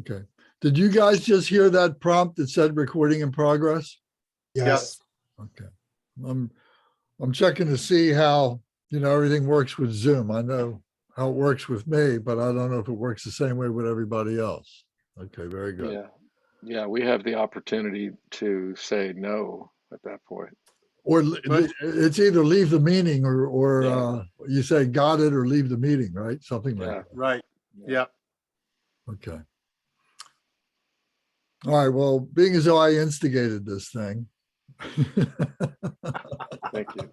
Okay. Did you guys just hear that prompt that said recording in progress? Yes. Okay. I'm checking to see how, everything works with Zoom. I know how it works with me, but I don't know if it works the same way with everybody else. Okay, very good. Yeah. Yeah, we have the opportunity to say no at that point. Or But- it's either leave the meeting or Yeah. you say got it or leave the meeting, right? Something like Yeah. that. Right. Yeah. Okay. All right. Well, being as though I instigated this thing. Thank you.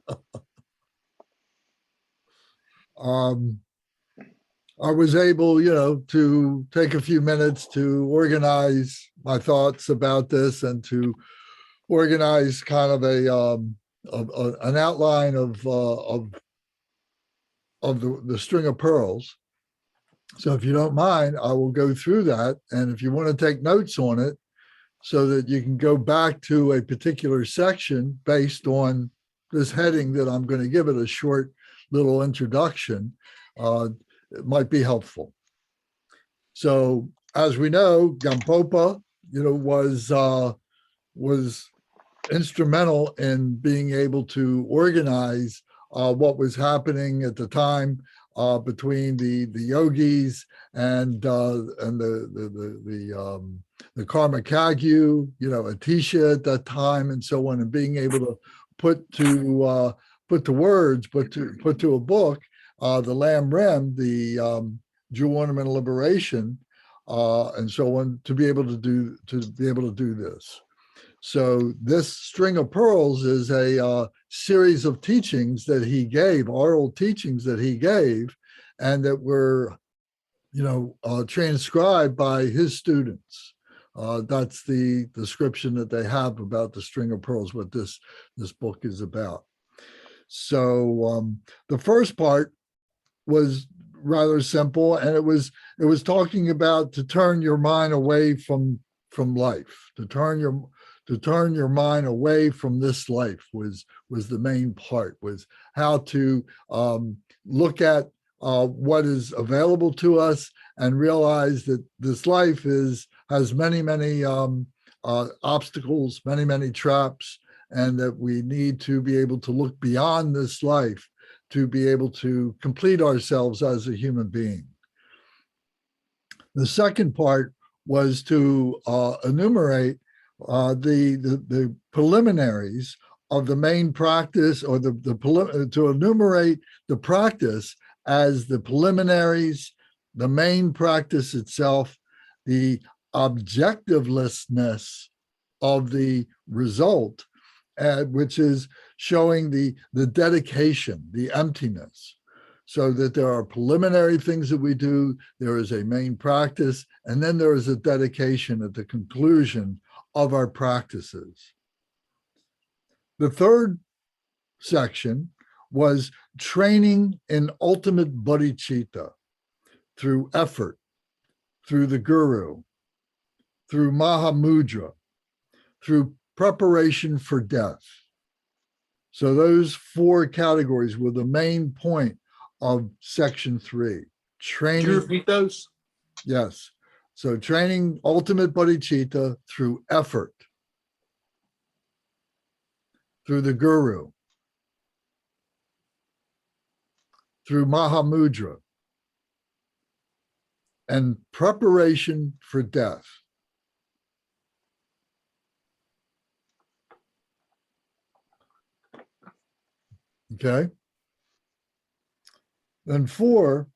I was able, to take a few minutes to organize my thoughts about this and to organize kind of an outline of the string of pearls. So if you don't mind, I will go through that. And if you want to take notes on it so that you can go back to a particular section based on this heading that I'm going to give it a short little introduction, it might be helpful. So as we know, Gampopa, was instrumental in being able to organize what was happening at the time between the yogis and the Karma Kagyu, Atisha at that time, and so on, and being able to put to words, put to a book, the Lam Rim, the Jewel Ornament of Liberation, and so on, to be able to do this. So this string of pearls is a series of teachings that he gave, oral teachings that he gave, and that were, transcribed by his students. That's the description that they have about the string of pearls, what this book is about. So the first part was rather simple, and it was talking about to turn your mind away from life, to turn your mind away from this life was the main part, was how to look at what is available to us and realize that this life has many obstacles, many traps, and that we need to be able to look beyond this life to be able to complete ourselves as a human being. The second part was to enumerate the preliminaries of the main practice, or to enumerate the practice as the preliminaries, the main practice itself, the objectivelessness of the result, which is showing the dedication, the emptiness, so that there are preliminary things that we do, there is a main practice, and then there is a dedication at the conclusion of our practices. The third section was training in ultimate bodhicitta through effort, through the guru, through Mahamudra, through preparation for death. So those four categories were the main point of section 3. Training. Could you repeat those? Yes. So training ultimate bodhicitta through effort, through the guru, through Mahamudra, and preparation for death. Okay. Then 4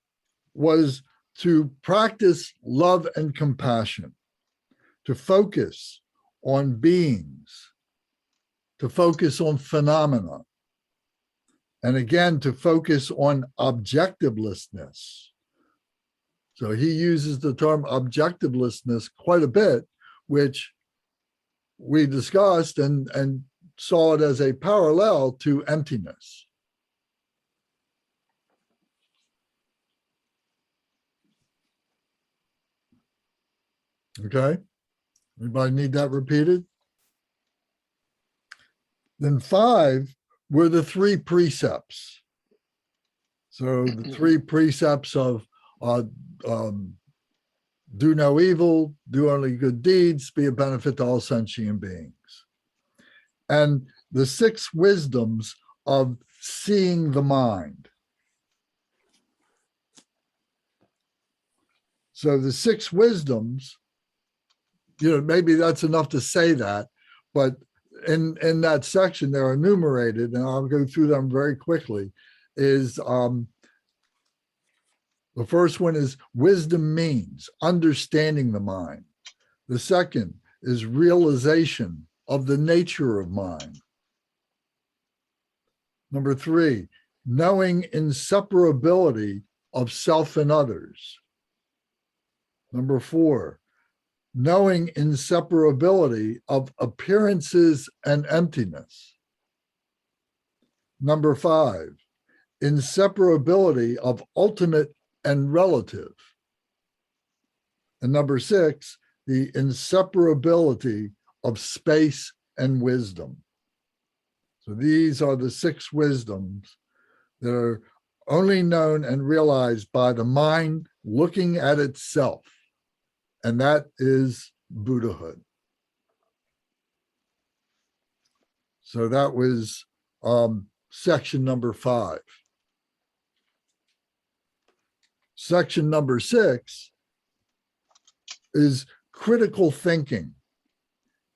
was to practice love and compassion, to focus on beings, to focus on phenomena, and again, to focus on objectivelessness. So he uses the term objectivelessness quite a bit, which we discussed and saw it as a parallel to emptiness. Okay, anybody need that repeated? Then 5 were the 3 precepts. So the 3 precepts of do no evil, do only good deeds, be a benefit to all sentient beings. And the 6 wisdoms of seeing the mind. So the 6 wisdoms, maybe that's enough to say that, but in that section, they're enumerated, and I'll go through them very quickly, is the first one is wisdom means understanding the mind. The second is realization of the nature of mind. Number 3, knowing inseparability of self and others. Number 4, knowing inseparability of appearances and emptiness. Number 5, inseparability of ultimate and relative. And number 6, the inseparability of space and wisdom. So these are the 6 wisdoms that are only known and realized by the mind looking at itself. And that is Buddhahood. So that was section number 5. Section number 6 is critical thinking,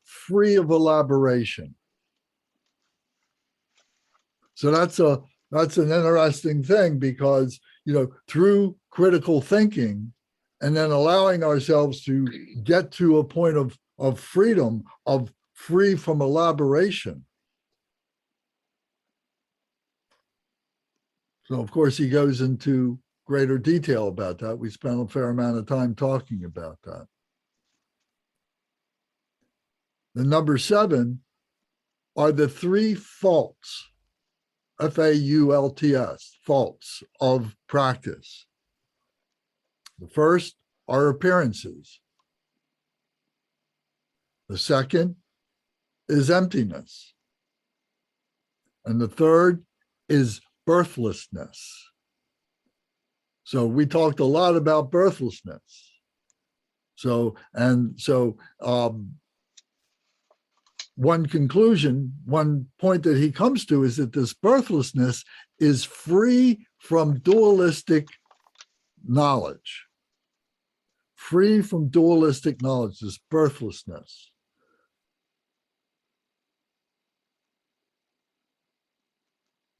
free of elaboration. So that's an interesting thing because, through critical thinking and then allowing ourselves to get to a point of freedom, of free from elaboration. So, of course, he goes into greater detail about that. We spent a fair amount of time talking about that. The number 7 are the 3 faults, F-A-U-L-T-S, faults of practice. The first are appearances. The second is emptiness. And the third is birthlessness. So we talked a lot about birthlessness. One point that he comes to is that this birthlessness is free from dualistic knowledge. Free from dualistic knowledge, this birthlessness.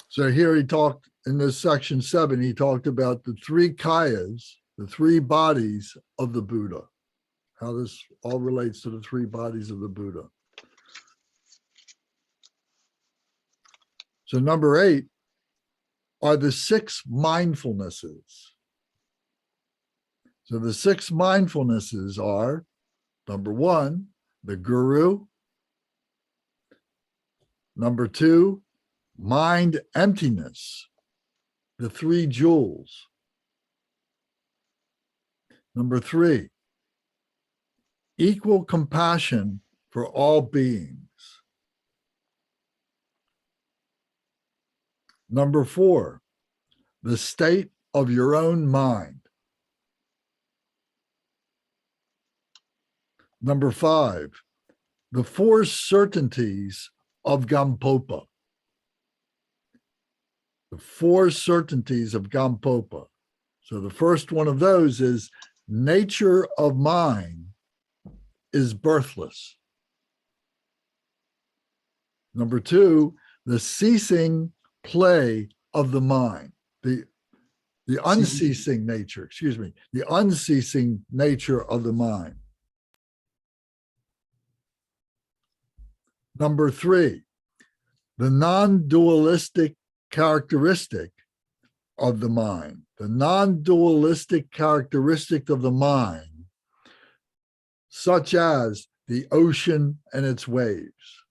So here he talked, in this section 7, he talked about the 3 kayas, the 3 bodies of the Buddha, how this all relates to the 3 bodies of the Buddha. So number 8 are the 6 mindfulnesses. So the 6 mindfulnesses are, number 1, the guru. Number 2, mind emptiness, the 3 jewels. Number 3, equal compassion for all beings. Number 4, the state of your own mind. Number 5, the 4 certainties of Gampopa. The 4 certainties of Gampopa. So the first one of those is nature of mind is birthless. Number 2, the ceasing play of the mind, the unceasing nature, the unceasing nature of the mind. Number 3, the non-dualistic characteristic of the mind. The non-dualistic characteristic of the mind, such as the ocean and its waves.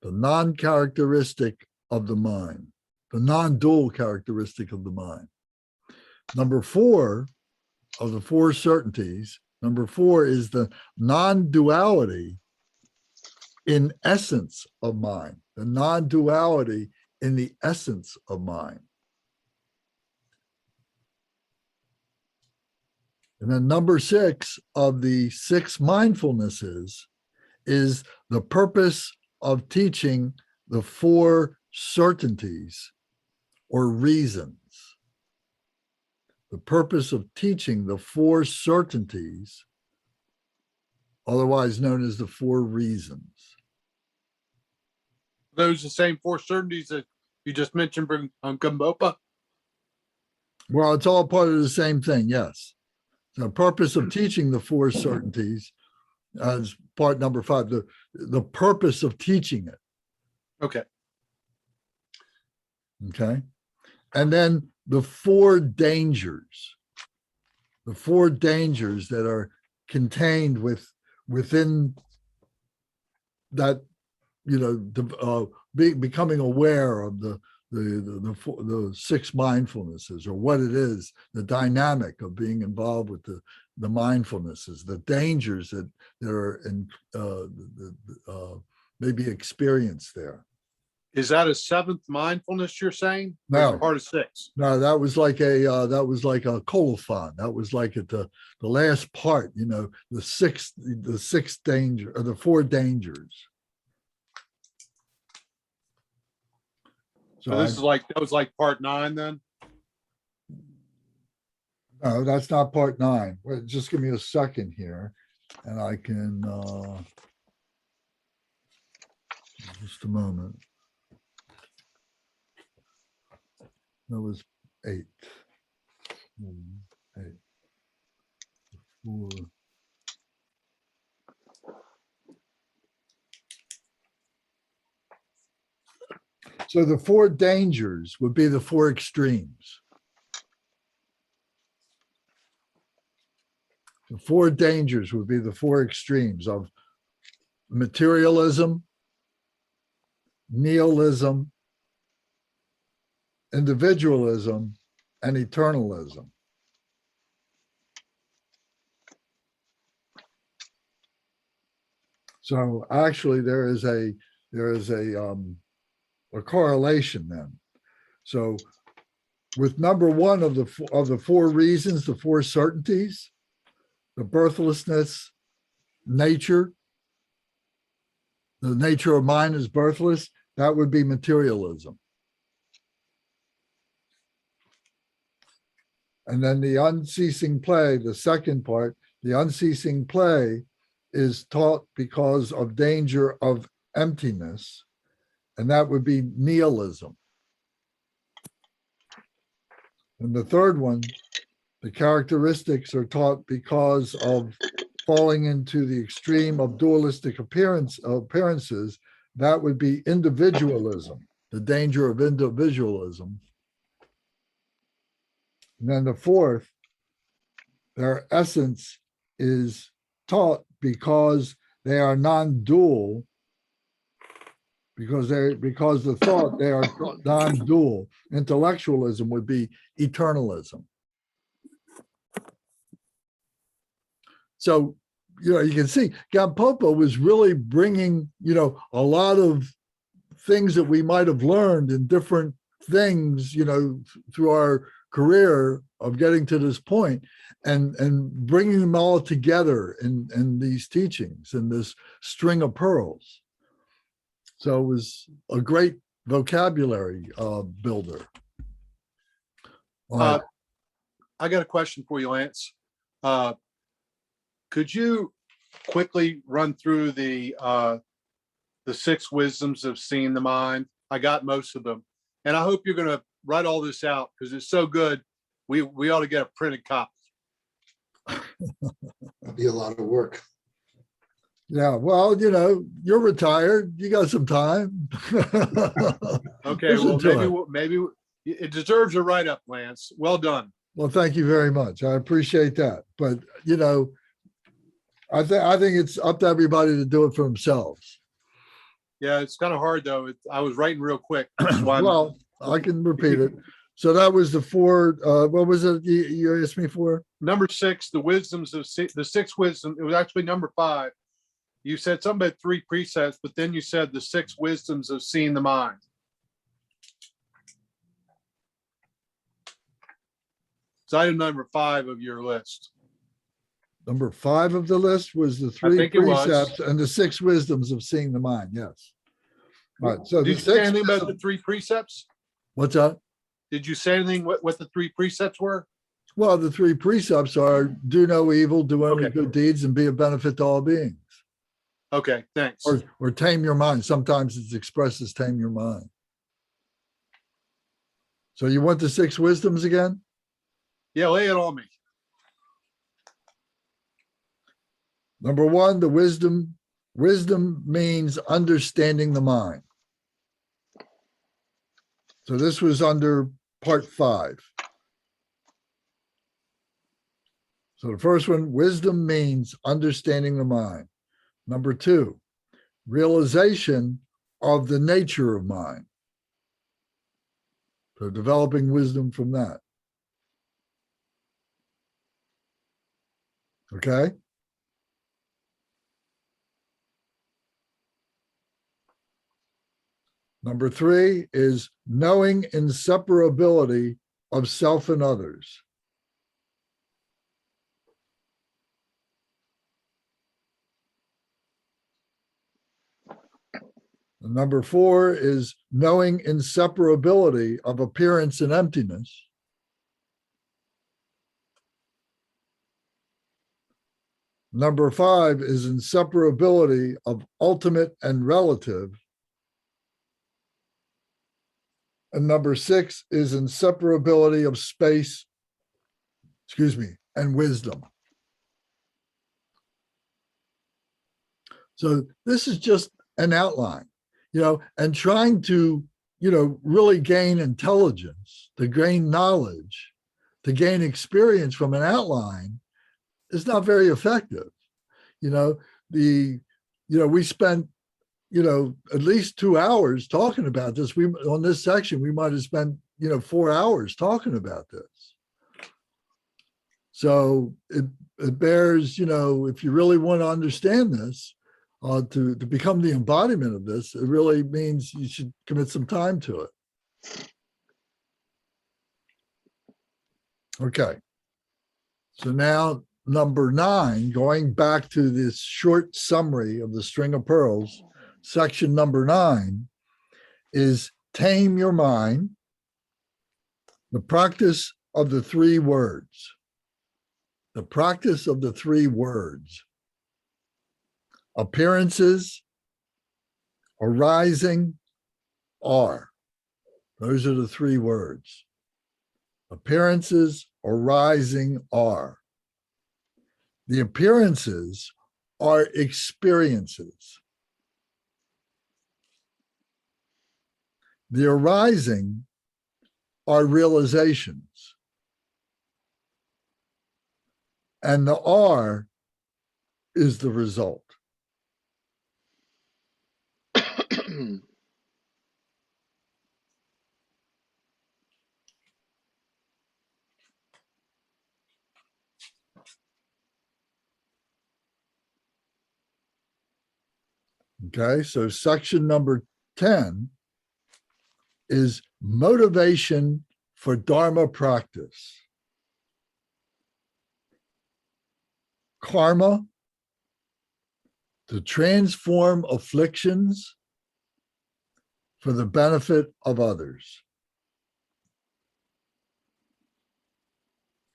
The non-characteristic of the mind, the non-dual characteristic of the mind. Number 4 of the 4 certainties, number 4 is the non-duality in essence of mind, the non-duality in the essence of mind. And then number 6 of the 6 mindfulnesses is the purpose of teaching the 4 certainties or reasons. The purpose of teaching the 4 certainties, otherwise known as the 4 reasons. Those the same 4 certainties that you just mentioned from Gampopa? Well, it's all part of the same thing, yes. The purpose of teaching the 4 certainties as part number 5, the purpose of teaching it. Okay. Okay. And then the 4 dangers, that are contained within that, becoming aware of the 6 mindfulnesses, or what it is, the dynamic of being involved with the mindfulnesses, the dangers that are maybe experienced there. Is that a 7th mindfulness you're saying? Or is No. it part of 6? No, that was like a colophon. That was like at the last part, the 6 danger, or the 4 dangers. So this is that was like part 9 then? No, that's not part 9. Wait, just give me a second here, and I can, just a moment. That was 8. 8. 4. So the 4 dangers would be the 4 extremes. The 4 dangers would be the 4 extremes of materialism, nihilism, individualism, and eternalism. So actually there is a correlation then. So with number 1 of the 4 reasons, the 4 certainties, the birthlessness, nature, the nature of mind is birthless, that would be materialism. And then the unceasing play, the second part, the unceasing play is taught because of danger of emptiness, and that would be nihilism. And the third one, the characteristics are taught because of falling into the extreme of dualistic appearances. That would be individualism, the danger of individualism. And then the fourth, their essence is taught because they are non-dual, because the thought, they are non-dual. Intellectualism would be eternalism. So, you can see Gampopa was really bringing, a lot of things that we might have learned in different things, through our career of getting to this point, and bringing them all together in these teachings, in this string of pearls. So it was a great vocabulary builder. I got a question for you, Lance. Could you quickly run through the 6 wisdoms of seeing the mind? I got most of them, and I hope you're going to write all this out because it's so good. We ought to get a printed copy. That'd be a lot of work. Yeah, well, you're retired. You got some time. Okay, well, maybe it deserves a write-up, Lance. Well done. Well, thank you very much. I appreciate that. But, I think it's up to everybody to do it for themselves. Yeah, it's kind of hard though. I was writing real quick. Well, I can repeat it. So that was the 4. What was it you asked me for? Number 6, the wisdoms of the 6 wisdom. It was actually number 5. You said something about 3 precepts, but then you said the 6 wisdoms of seeing the mind. It's item number 5 of your list. Number 5 of the list was the I 3 think it was. precepts and the 6 wisdoms of seeing the mind. Yes. All right. So Did the you say 6 anything about the wisdom- 3 precepts? what's that? Did you say anything what the 3 precepts were? Well, the 3 precepts are do no evil, do only Okay. good deeds, and be a benefit to all beings. Okay, thanks. Or tame your mind. Sometimes it's expressed as tame your mind. So you want the 6 wisdoms again? Yeah, lay it on me. Number 1, the wisdom. Wisdom means understanding the mind. So this was under part 5. So the first one, wisdom means understanding the mind. Number 2, realization of the nature of mind. So developing wisdom from that. Okay. Number 3 is knowing inseparability of self and others. And number 4 is knowing inseparability of appearance and emptiness. Number 5 is inseparability of ultimate and relative. And number 6 is inseparability of space, and wisdom. So this is just an outline, and trying to, really gain intelligence, to gain knowledge, to gain experience from an outline is not very effective. We spent, at least 2 hours talking about this. On this section, we might have spent, 4 hours talking about this. So it bears, if you really want to understand this, to become the embodiment of this, it really means you should commit some time to it. Okay. So now number 9, going back to this short summary of the String of Pearls, section number 9 is tame your mind, the practice of the 3 words. The practice of the 3 words. Appearances, arising, are. Those are the 3 words. Appearances, arising, are. The appearances are experiences. The arising are realizations. And the are is the result. Okay, so section number 10 is motivation for Dharma practice. Karma, to transform afflictions for the benefit of others.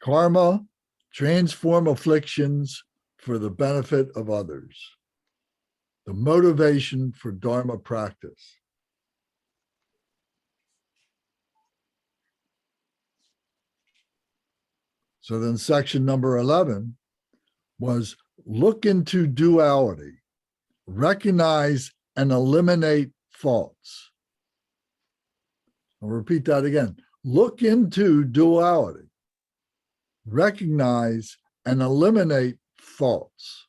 Karma, transform afflictions for the benefit of others. The motivation for Dharma practice. So then section number 11 was look into duality, recognize and eliminate faults. I'll repeat that again. Look into duality, recognize and eliminate faults.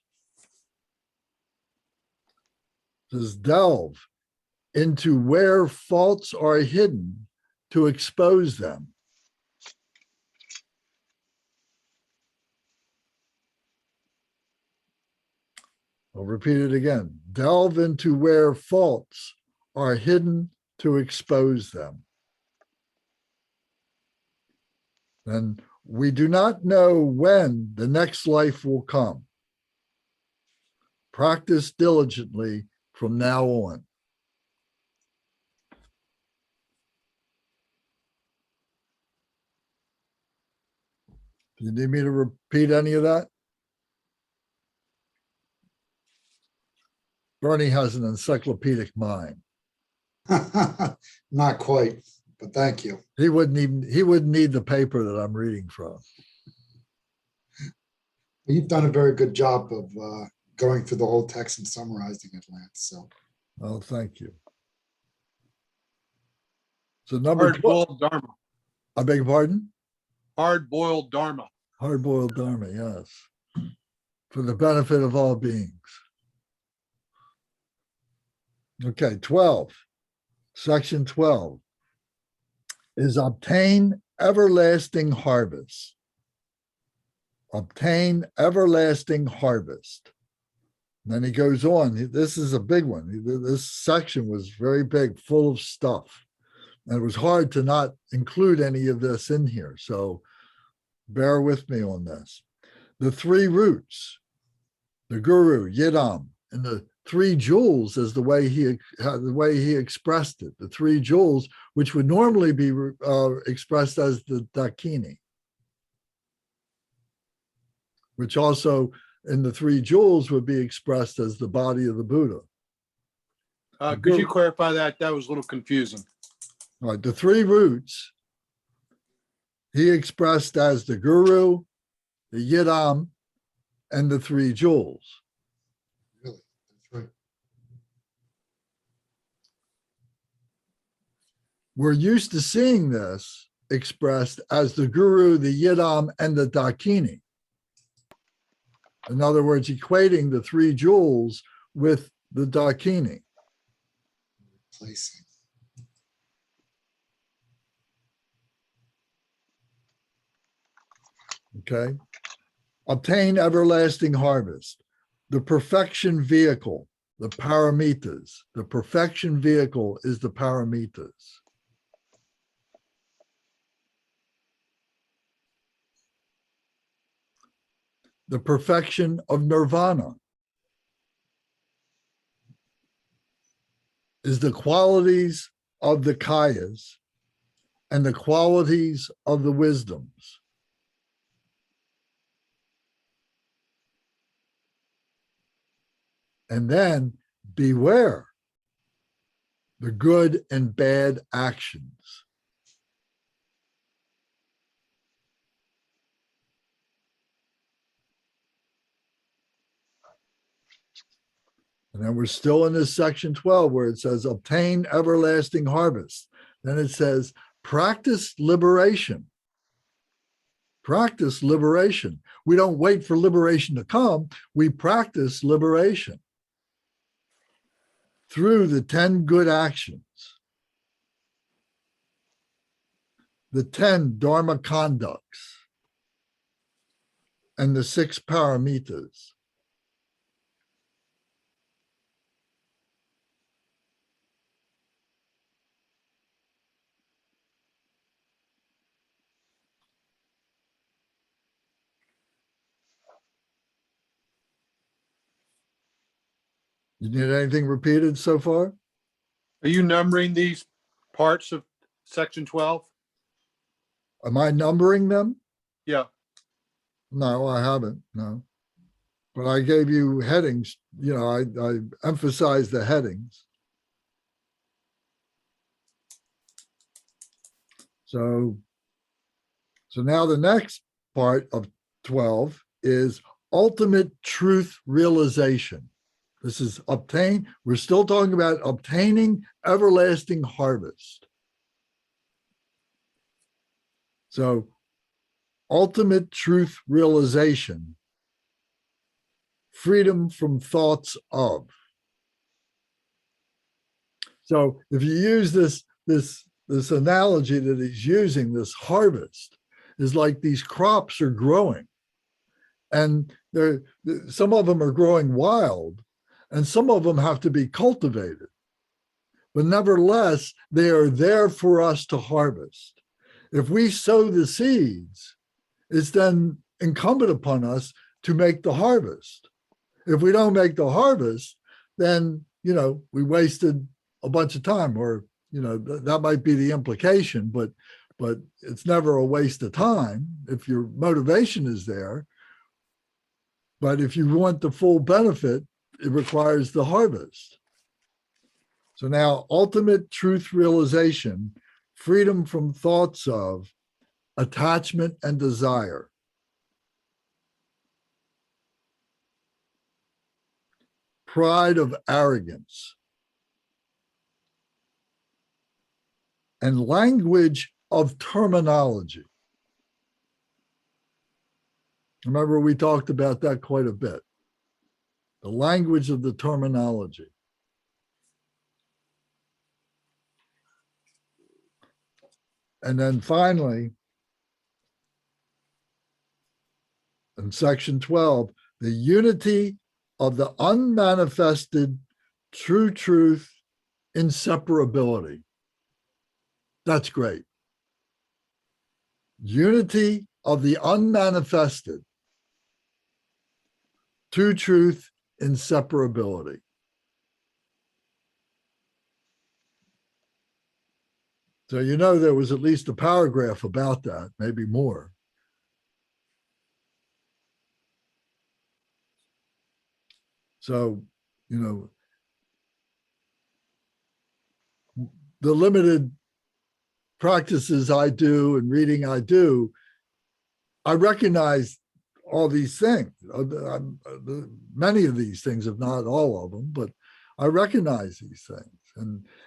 Just delve into where faults are hidden to expose them. I'll repeat it again. Delve into where faults are hidden to expose them. And we do not know when the next life will come. Practice diligently from now on. Do you need me to repeat any of that? Bernie has an encyclopedic mind. Not quite, but thank you. He wouldn't need the paper that I'm reading from. You've done a very good job of going through the whole text and summarizing it, Lance. So Oh, thank you. So number 12, Hard-boiled Dharma. I beg your pardon? Hard-boiled Dharma. Hard-boiled Dharma, yes. For the benefit of all beings. Okay, 12. Section 12 is obtain everlasting harvest. Obtain everlasting harvest. And then he goes on. This is a big one. This section was very big, full of stuff. And it was hard to not include any of this in here. So bear with me on this. The three roots, the guru, yidam, and the three jewels is the way he expressed it. The three jewels, which would normally be expressed as the dakini, which also in the three jewels would be expressed as the body of the Buddha. Could you clarify that? That was a little confusing. All right, the three roots he expressed as the guru, the yidam, and the three jewels. really, that's right. We're used to seeing this expressed as the guru, the yidam, and the dakini. In other words, equating the three jewels with the dakini. Placing. Okay. Obtain everlasting harvest. The perfection vehicle, the paramitas. The perfection vehicle is the paramitas. The perfection of nirvana is the qualities of the kayas and the qualities of the wisdoms. And then beware the good and bad actions. And then we're still in this section 12 where it says obtain everlasting harvest. Then it says practice liberation. Practice liberation. We don't wait for liberation to come. We practice liberation through the 10 good actions, the 10 dharma conducts, and the 6 paramitas. You need anything repeated so far? Are you numbering these parts of section 12? Am I numbering them? Yeah. No, I haven't. No. But I gave you headings. You know, I emphasized the headings. So now the next part of 12 is ultimate truth realization. This is obtain. We're still talking about obtaining everlasting harvest. So ultimate truth realization, freedom from thoughts of. So if you use this analogy that he's using, this harvest is like these crops are growing, and some of them are growing wild, and some of them have to be cultivated. But nevertheless, they are there for us to harvest. if we sow the seeds, it's then incumbent upon us to make the harvest. If we don't make the harvest, then, we wasted a bunch of time, or, that might be the implication, but it's never a waste of time if your motivation is there. But if you want the full benefit, it requires the harvest. So now, ultimate truth realization, freedom from thoughts of attachment and desire. Pride of arrogance. And language of terminology. Remember, we talked about that quite a bit. The language of the terminology. And then finally, in section 12, the unity of the unmanifested true truth inseparability. That's great. Unity of the unmanifested true truth inseparability. So there was at least a paragraph about that, maybe more. So, the limited practices I do and reading I do, I recognize all these things. Many of these things, if not all of them, but I recognize these things.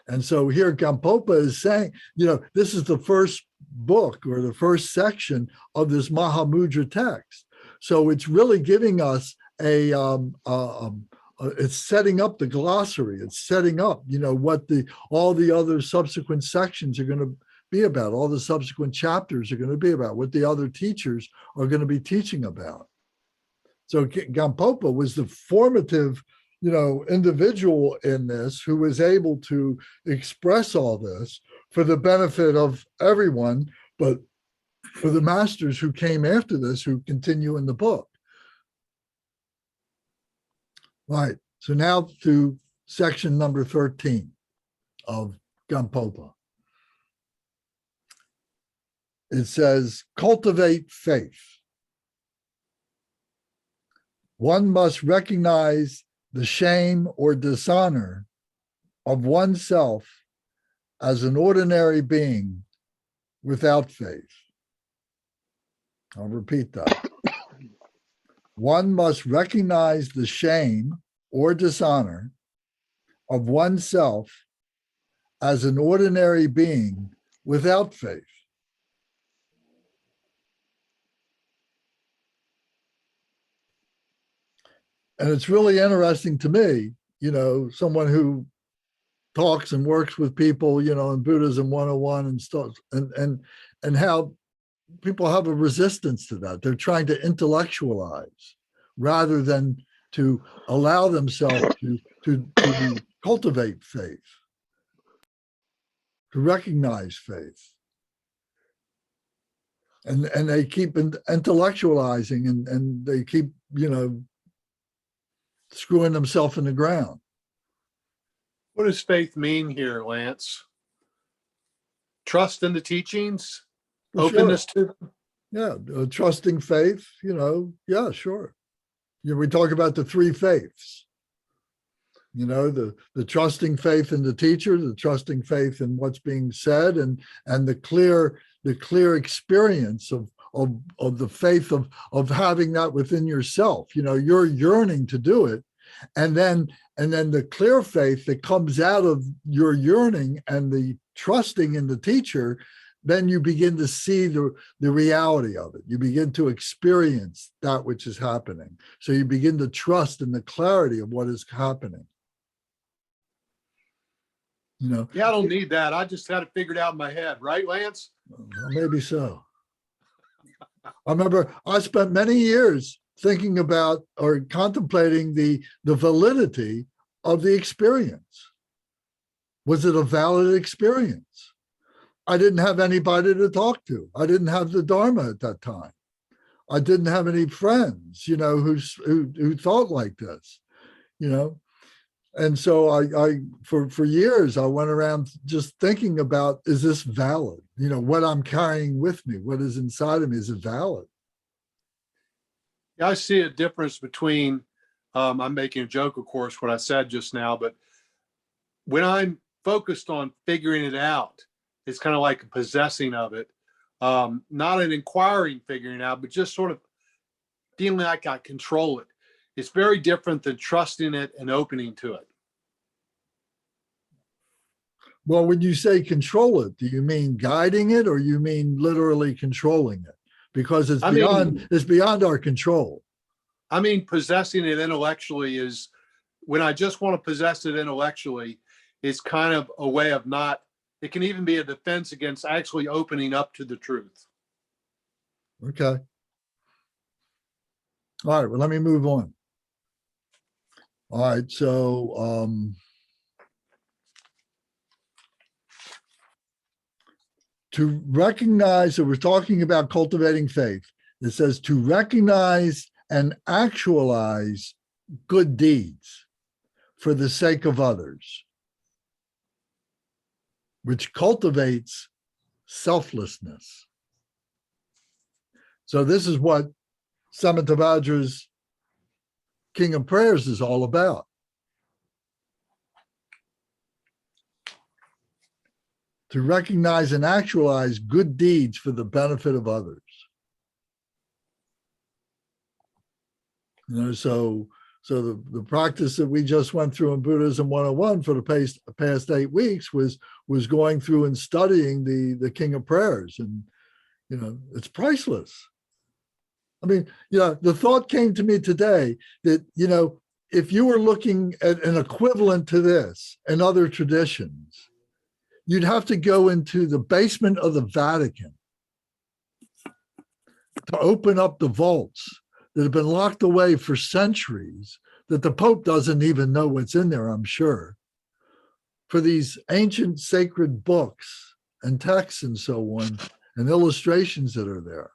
And so here Gampopa is saying, this is the first book or the first section of this Mahamudra text. So it's really giving us it's setting up the glossary. It's setting up, what all the other subsequent sections are going to be about. All the subsequent chapters are going to be about, what the other teachers are going to be teaching about. So Gampopa was the formative, individual in this who was able to express all this for the benefit of everyone, but for the masters who came after this, who continue in the book. Right. So now to section number 13 of Gampopa. It says, cultivate faith. One must recognize the shame or dishonor of oneself as an ordinary being without faith. I'll repeat that. One must recognize the shame or dishonor of oneself as an ordinary being without faith. And it's really interesting to me, someone who talks and works with people, in Buddhism 101 and stuff, and how people have a resistance to that. They're trying to intellectualize rather than to allow themselves to cultivate faith, to recognize faith. And they keep intellectualizing and they keep, screwing themselves in the ground. What does faith mean here, Lance? Trust in the teachings? Well, Openness sure. to them? Yeah, trusting faith, yeah, sure. We talk about the three faiths. The trusting faith in the teacher, the trusting faith in what's being said, and the clear experience of the faith of having that within yourself. You're yearning to do it, and then the clear faith that comes out of your yearning and the trusting in the teacher. Then you begin to see the reality of it. You begin to experience that which is happening. So you begin to trust in the clarity of what is happening. Yeah, I don't need that. I just had it figured out in my head, right, Lance? Well, maybe so. I remember I spent many years thinking about or contemplating the validity of the experience. Was it a valid experience? I didn't have anybody to talk to. I didn't have the Dharma at that time. I didn't have any friends, who thought like this, you know. And so I for years I went around just thinking about, is this valid? What I'm carrying with me, what is inside of me, is it valid? Yeah, I see a difference between, I'm making a joke, of course, what I said just now, but when I'm focused on figuring it out, it's kind of like a possessing of it. Not an inquiring figuring out, but just sort of feeling like I control it. It's very different than trusting it and opening to it. Well, when you say control it, do you mean guiding it, or you mean literally controlling it? Because it's beyond our control. I mean, possessing it intellectually is, when I just want to possess it intellectually, is kind of a way of not, it can even be a defense against actually opening up to the truth. Okay. All right, well, let me move on. All right, so to recognize that we're talking about cultivating faith, it says to recognize and actualize good deeds for the sake of others, which cultivates selflessness. So this is what Samantabhadra's King of Prayers is all about. To recognize and actualize good deeds for the benefit of others. So the practice that we just went through in Buddhism 101 for the past 8 weeks was going through and studying the King of Prayers, and it's priceless. I mean, the thought came to me today that if you were looking at an equivalent to this in other traditions, you'd have to go into the basement of the Vatican to open up the vaults that have been locked away for centuries, that the Pope doesn't even know what's in there, I'm sure, for these ancient sacred books and texts and so on, and illustrations that are there.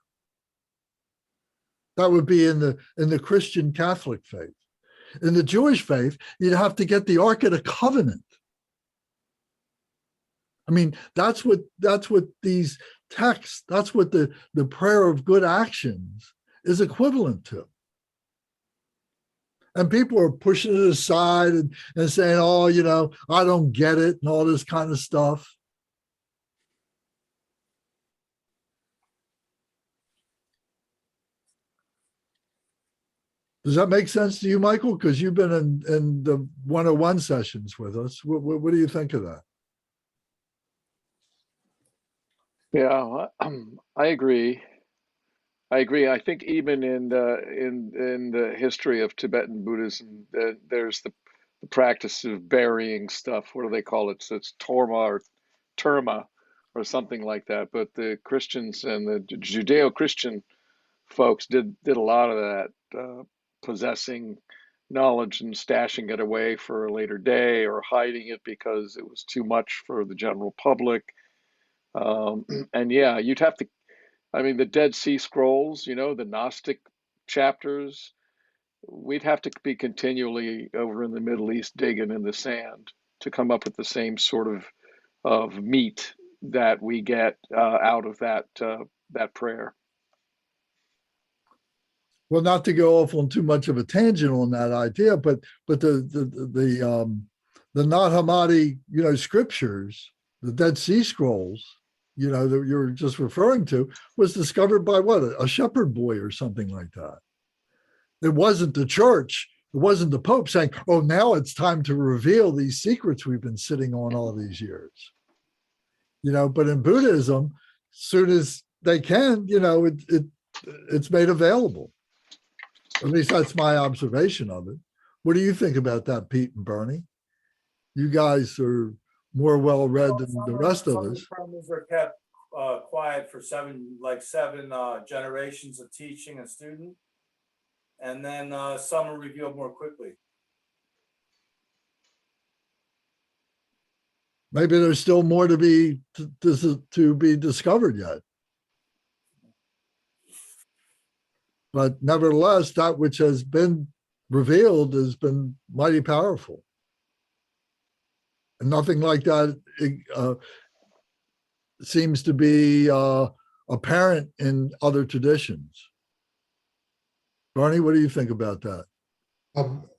That would be in the Christian Catholic faith. In the Jewish faith, you'd have to get the Ark of the Covenant. I mean, that's what these texts, that's what the prayer of good actions is equivalent to. And people are pushing it aside and saying, oh, I don't get it, and all this kind of stuff. Does that make sense to you, Michael? Because you've been in the 101 sessions with us. What do you think of that? Yeah, I agree. I think even in the history of Tibetan Buddhism, there's the practice of burying stuff. What do they call it? So it's terma or something like that. But the Christians and the Judeo-Christian folks did a lot of that, possessing knowledge and stashing it away for a later day, or hiding it because it was too much for the general public. And yeah, you'd have to, I mean, the Dead Sea Scrolls, the Gnostic chapters, we'd have to be continually over in the Middle East digging in the sand to come up with the same sort of meat that we get out of that prayer. Well, not to go off on too much of a tangent on that idea, but the Nag Hammadi, scriptures, the Dead Sea Scrolls, that you're just referring to, was discovered by what, a shepherd boy or something like that. It wasn't the church, it wasn't the Pope saying, oh, now it's time to reveal these secrets we've been sitting on all these years. But in Buddhism, as soon as they can, it's made available. At least that's my observation of it. What do you think about that, Pete and Bernie? You guys are more well-read than the rest of us. Some are kept quiet for seven generations of teaching and student, and then some are revealed more quickly. maybe there's still more to be to be discovered yet. But nevertheless, that which has been revealed has been mighty powerful. And nothing like that seems to be apparent in other traditions. Barney, what do you think about that?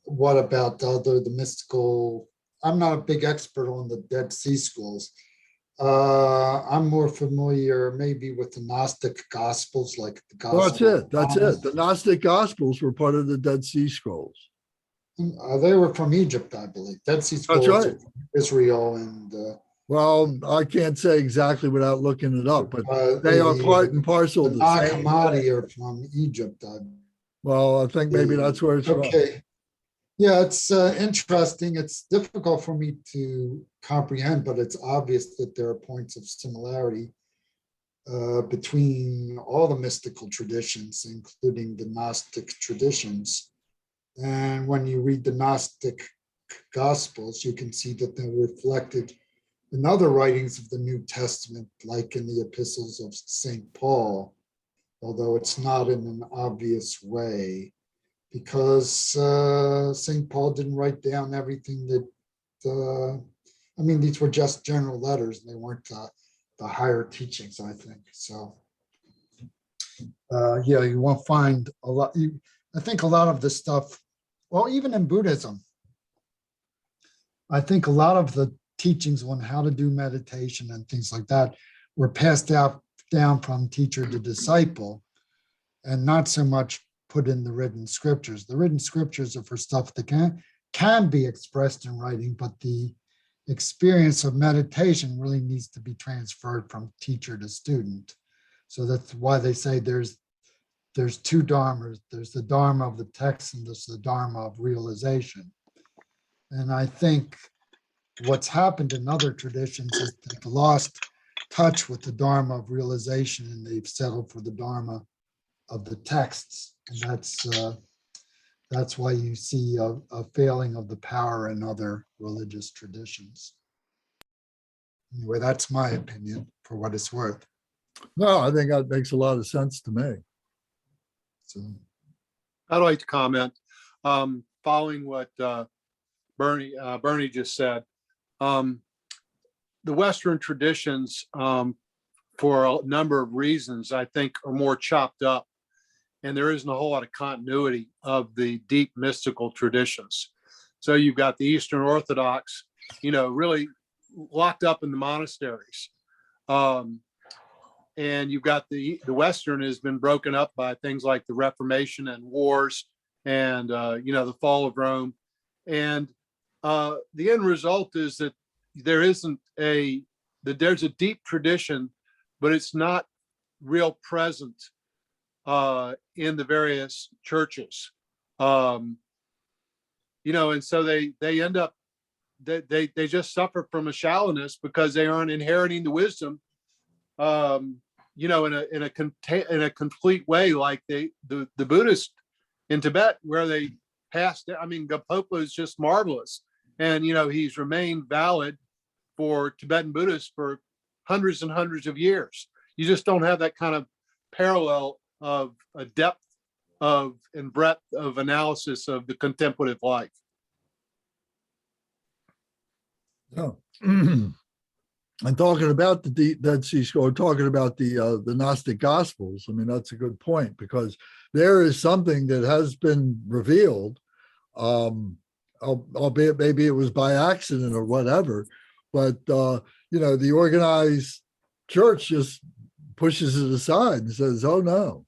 What about the mystical? I'm not a big expert on the Dead Sea Scrolls. I'm more familiar maybe with the Gnostic Gospels, like the Well, Gospel. that's it. The Gnostic Gospels were part of the Dead Sea Scrolls. They were from Egypt, I believe. Dead Sea That's Scrolls right. are from Israel and Well, I can't say exactly without looking it up, but they are the part and parcel of the the Nag same. Hammadi are from Egypt. Well, I think maybe that's where it's from. Okay. Yeah, it's interesting. It's difficult for me to comprehend, but it's obvious that there are points of similarity between all the mystical traditions, including the Gnostic traditions. And when you read the Gnostic Gospels, you can see that they're reflected in other writings of the New Testament, like in the epistles of St. Paul, although it's not in an obvious way, because St. Paul didn't write down everything that, these were just general letters, and they weren't the higher teachings, I think. So, yeah, you won't find a lot. I think a lot of the stuff, well, even in Buddhism, I think a lot of the teachings on how to do meditation and things like that were passed down from teacher to disciple, and not so much put in the written scriptures. The written scriptures are for stuff that can be expressed in writing, but the experience of meditation really needs to be transferred from teacher to student. So that's why they say there's two dharmas. There's the dharma of the text and there's the dharma of realization. And I think what's happened in other traditions is they've lost touch with the dharma of realization and they've settled for the dharma of the texts. And that's why you see a failing of the power in other religious traditions. Anyway, that's my opinion for what it's worth. No, I think that makes a lot of sense to me. So, I'd like to comment, following what Bernie just said. The Western traditions, for a number of reasons, I think are more chopped up, and there isn't a whole lot of continuity of the deep mystical traditions. So you've got the Eastern Orthodox, really locked up in the monasteries. And you've got the Western has been broken up by things like the Reformation and wars and, the fall of Rome. And the end result is that there's a deep tradition, but it's not real present in the various churches. And so they end up, they just suffer from a shallowness because they aren't inheriting the wisdom, in a complete way, like the Buddhist in Tibet, where they passed. Gampopa is just marvelous, and he's remained valid for Tibetan Buddhists for hundreds and hundreds of years. You just don't have that kind of parallel of a depth of and breadth of analysis of the contemplative life. Oh. And talking about the Dead Sea Scroll, talking about the Gnostic Gospels, that's a good point, because there is something that has been revealed, albeit maybe it was by accident or whatever, but the organized church just pushes it aside and says, "Oh no,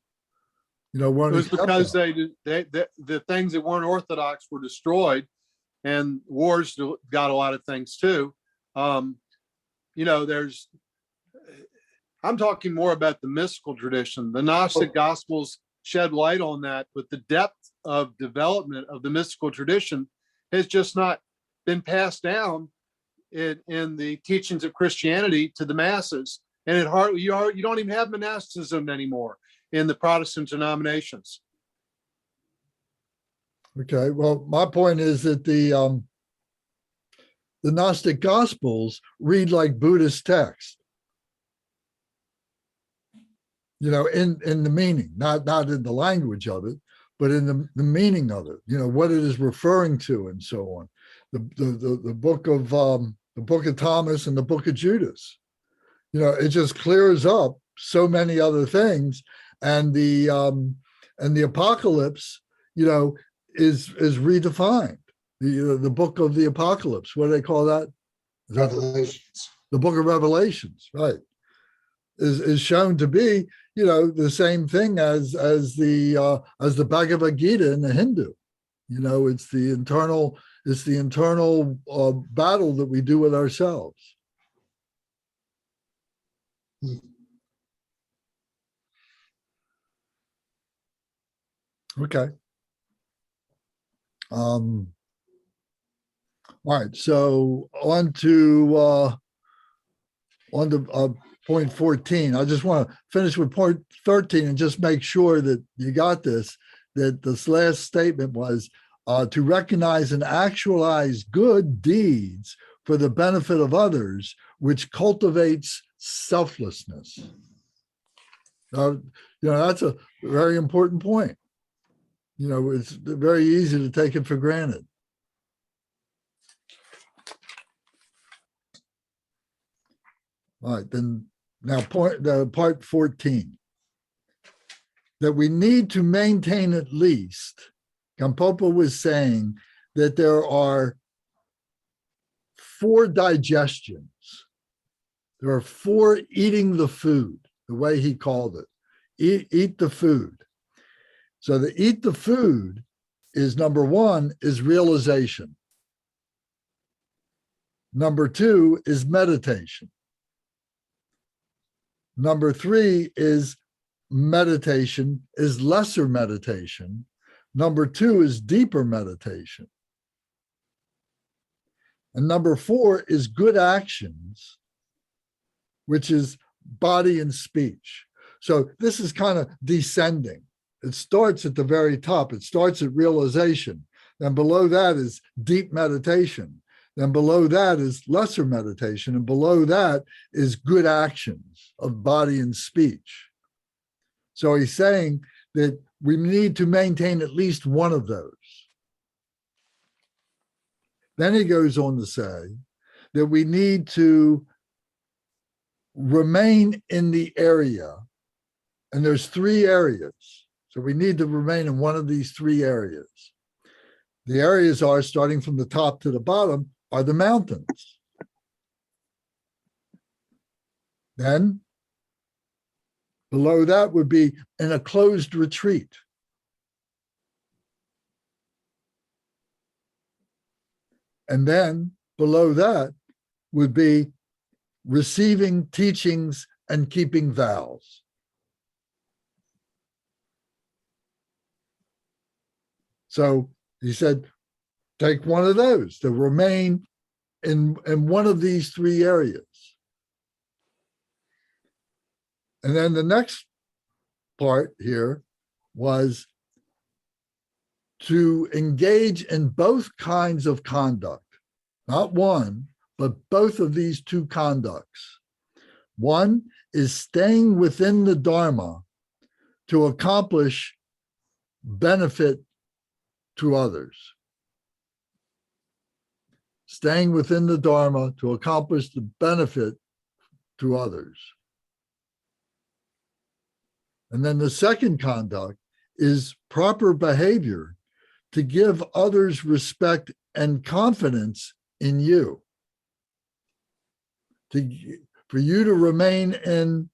it was because the things that weren't orthodox were destroyed, and wars got a lot of things too." I'm talking more about the mystical tradition. The Gnostic Gospels shed light on that, but the depth of development of the mystical tradition has just not been passed down in the teachings of Christianity to the masses. And you don't even have monasticism anymore in the Protestant denominations. Okay, well, my point is that the Gnostic Gospels read like Buddhist text. You know, in the meaning, not in the language of it, but in the meaning of it. You know, what it is referring to, and so on. The book of Thomas and the book of Judas. You know, it just clears up so many other things, and the apocalypse, you know, is redefined. The book of the apocalypse. What do they call that? Is that Revelations. the book of Revelations, right? Is shown to be, you know, the same thing as the Bhagavad Gita in the Hindu. You know, it's the internal battle that we do with ourselves. Okay. All right. So on to point 14. I just want to finish with point 13 and just make sure that you got this, that this last statement was to recognize and actualize good deeds for the benefit of others, which cultivates selflessness. You know, that's a very important point. You know, it's very easy to take it for granted. All right, then now part 14, that we need to maintain at least, Gampopa was saying that there are 4 digestions. There are 4 eating the food, the way he called it. Eat the food. So the eat the food is, number 1 is realization. Number 2 is meditation. Number 3 is meditation, is lesser meditation. Number 2 is deeper meditation. And number 4 is good actions, which is body and speech. So this is kind of descending. It starts at the very top. It starts at realization. Then below that is deep meditation. Then below that is lesser meditation. And below that is good actions of body and speech. So he's saying that we need to maintain at least one of those. Then he goes on to say that we need to remain in the area. And there's 3 areas. So we need to remain in one of these 3 areas. The areas are, starting from the top to the bottom, are the mountains. Then below that would be in a closed retreat. And then below that would be receiving teachings and keeping vows. So he said, take one of those to remain in one of these 3 areas. And then the next part here was to engage in both kinds of conduct, not one, but both of these 2 conducts. One is staying within the Dharma to accomplish benefit to others. Staying within the Dharma to accomplish the benefit to others. And then the second conduct is proper behavior to give others respect and confidence in you. For you to remain in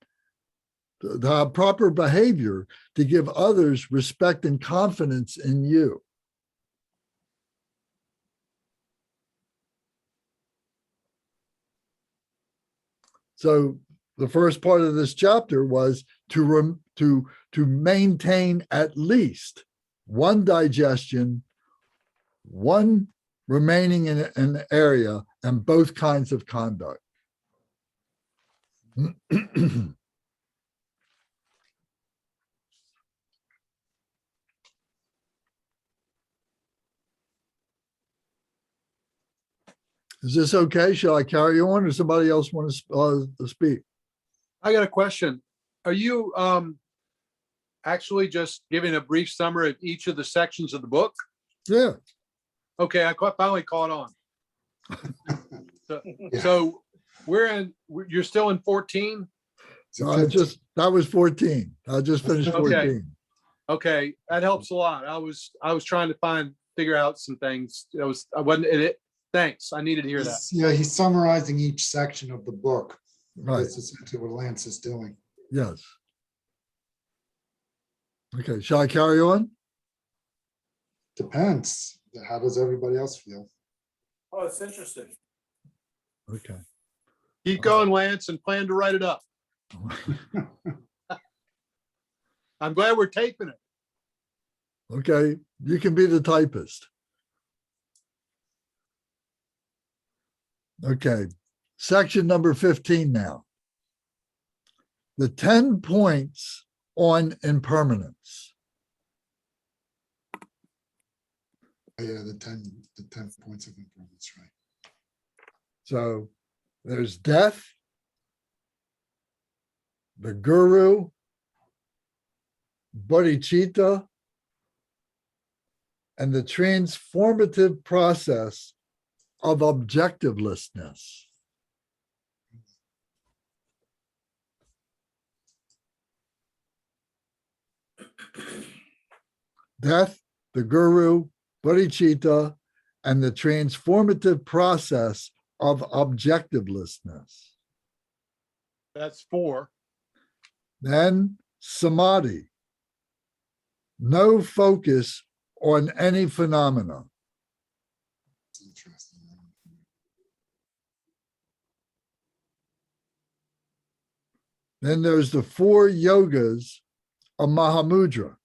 the proper behavior to give others respect and confidence in you. So the first part of this chapter was to maintain at least one digestion, one remaining in an area, and both kinds of conduct. Is this okay? Shall I carry on or somebody else want to speak? I got a question. Are you actually just giving a brief summary of each of the sections of the book? Yeah. Okay, finally caught on. So, Yeah. so you're still in 14? So That was 14. I just finished Okay. 14. Okay, that helps a lot. I was trying to figure out some things. I wasn't it. Thanks. I needed to hear that. Yeah, he's summarizing each section of the book. Right. That's essentially what Lance is doing. Yes. Okay. Shall I carry on? Depends. How does everybody else feel? Oh, it's interesting. Okay. Keep going, Lance, and plan to write it up. I'm glad we're taping it. Okay. You can be the typist. Okay. Section number 15 now. The 10 points on impermanence. Yeah, the 10 points of improvements, right? So there's death, the guru, bodhicitta, and the transformative process of objectivelessness. Death, the guru, bodhicitta, and the transformative process of objectivelessness. That's 4. Then samadhi, no focus on any phenomena. It's interesting. Then there's the 4 yogas of Mahamudra.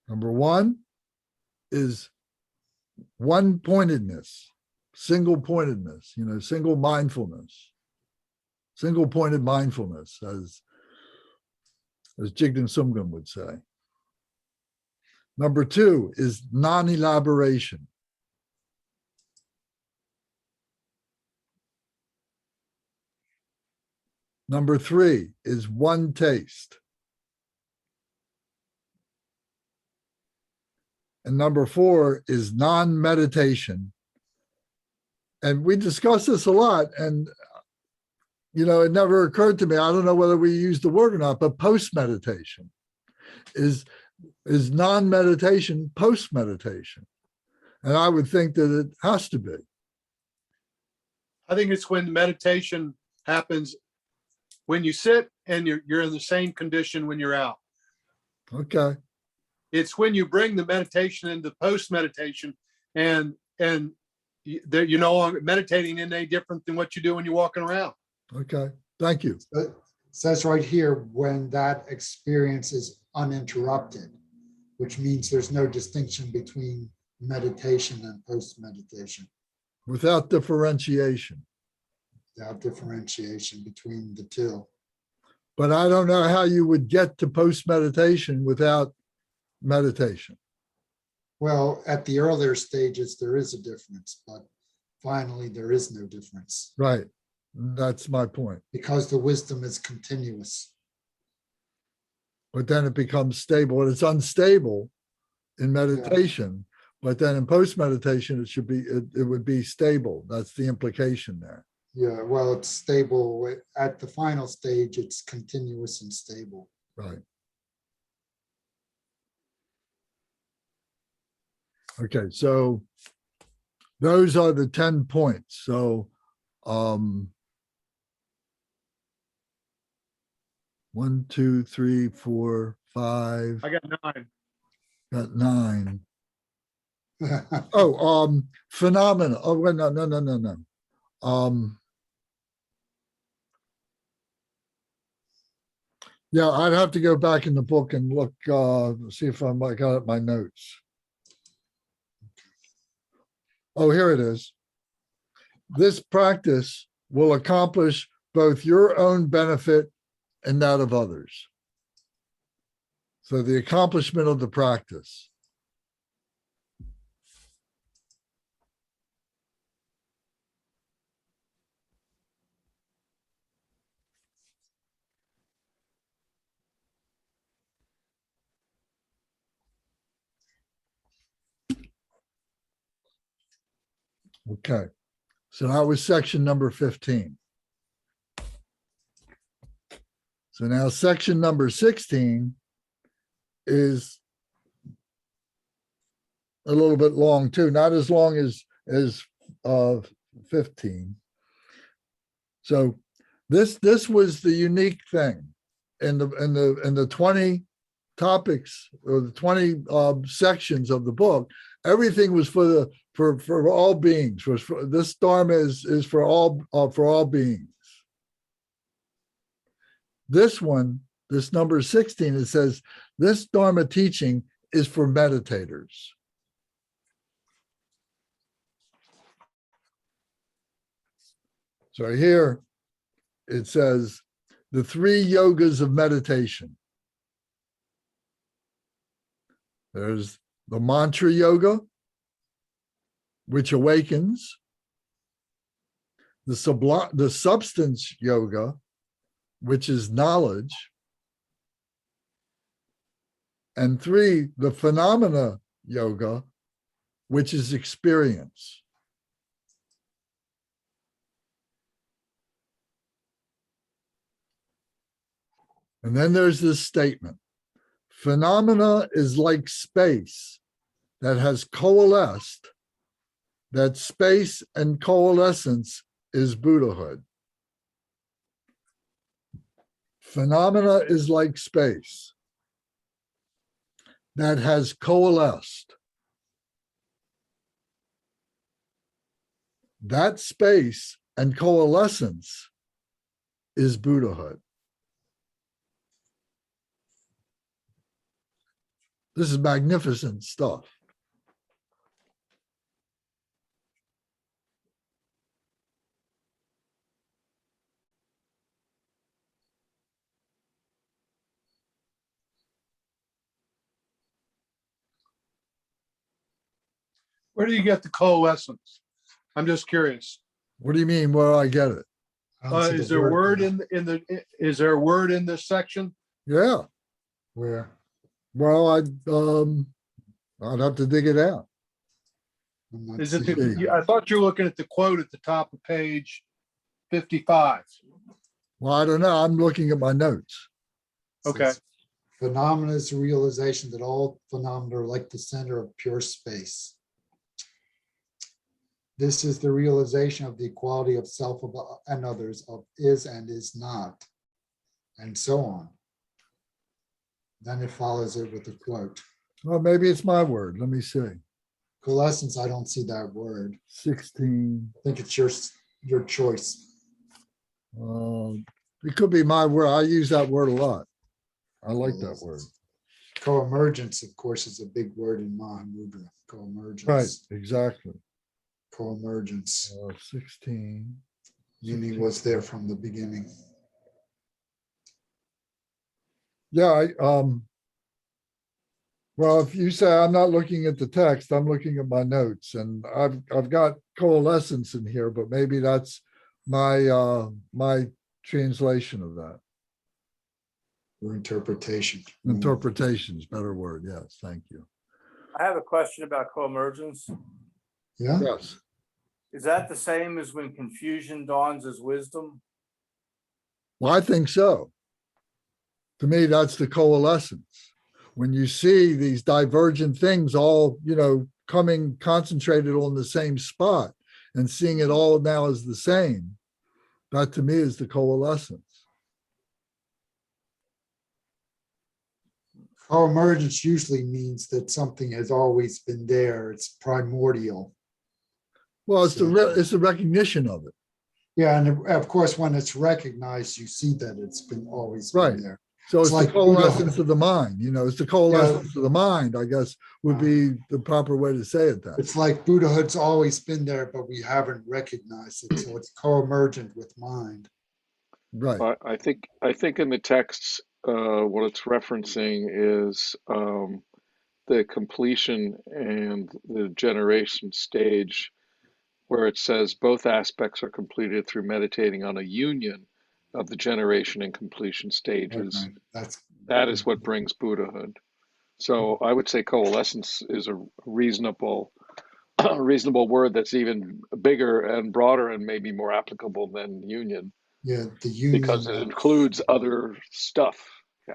Number 1 is one-pointedness, single-pointedness, single mindfulness, single-pointed mindfulness, as Jigden Sumgam would say. Number 2 is non-elaboration. Number 3 is one taste. And number 4 is non-meditation. And we discussed this a lot. And, it never occurred to me, I don't know whether we used the word or not, but post-meditation is non-meditation post-meditation. And I would think that it has to be. I think it's when meditation happens when you sit and you're in the same condition when you're out. Okay. It's when you bring the meditation into post-meditation and you're no longer meditating in any different than what you do when you're walking around. Okay. Thank you. It says right here, when that experience is uninterrupted, which means there's no distinction between meditation and post-meditation. Without differentiation. Without differentiation between the two. But I don't know how you would get to post-meditation without meditation. Well, at the earlier stages, there is a difference, but finally, there is no difference Right. That's my point. because the wisdom is continuous. But then it becomes stable, and it's unstable in meditation. But then in post-meditation, it would be stable. That's the implication there. Yeah, well, it's stable. At the final stage, it's continuous and stable. Right. Okay, so those are the 10 points. So 1, 2, 3, 4, 5. I got 9. Got 9. Oh, phenomena. Oh, wait, no. Yeah, I'd have to go back in the book and look, see if I might got my notes. Oh, here it is. This practice will accomplish both your own benefit and that of others. So the accomplishment of the practice. Okay. So that was section number 15. So now section number 16 is a little bit long too, not as long as 15. So this was the unique thing in the 20 topics or the 20 sections of the book. Everything was for all beings. This Dharma is for all beings. This one, this number 16, it says this Dharma teaching is for meditators. So here it says the 3 yogas of meditation. There's the mantra yoga, which awakens, the substance yoga, which is knowledge, and 3, the phenomena yoga, which is experience. And then there's this statement: phenomena is like space that has coalesced, that space and coalescence is Buddhahood. Phenomena is like space that has coalesced. That space and coalescence is Buddhahood. This is magnificent stuff. Where do you get the coalescence? I'm just curious. What do you mean? Where do I get it? I don't see Is the there a word there. is there a word in this section? Yeah. Where? Well, I'd have to dig it out. I'm not Is it seeing the, that. I thought you were looking at the quote at the top of page 55. Well, I don't know. I'm looking at my notes. Okay. Says, phenomena is the realization that all phenomena are like the center of pure space. This is the realization of the equality of self and others, of is and is not, and so on. Then it follows it with a quote. Well, maybe it's my word. Let me see. Coalescence, I don't see that word. 16. I think it's your choice. It could be my word. I use that word a lot. I like that word. Co-emergence, of course, is a big word in Mahamudra. Co-emergence. Right, exactly. Co-emergence. 16. Meaning was there from the beginning. Yeah, well, if you say I'm not looking at the text, I'm looking at my notes, and I've got coalescence in here, but maybe that's my my translation of that. Or interpretation. Interpretation's better word. Yes, thank you. I have a question about co-emergence. Yeah. Yes. Is that the same as when confusion dawns as wisdom? Well, I think so. To me, that's the coalescence. When you see these divergent things all, coming concentrated on the same spot and seeing it all now as the same, that to me is the coalescence. Co-emergence usually means that something has always been there. It's primordial. Well, it's the recognition of it. Yeah, and of course, when it's recognized, you see that it's been always Right. been there. So it's It's like the coalescence Buddha. of the mind, it's the coalescence of the mind, I guess, would be the proper way to say it then. It's like Buddhahood's always been there, but we haven't recognized it. So it's co-emergent with mind. Right. I think in the texts, what it's referencing is the completion and the generation stage, where it says both aspects are completed through meditating on a union of the generation and completion stages. Okay, That is what brings Buddhahood. So I would say coalescence is a reasonable reasonable word that's even bigger and broader and maybe more applicable than union Yeah, the union. because it includes other stuff. Yeah.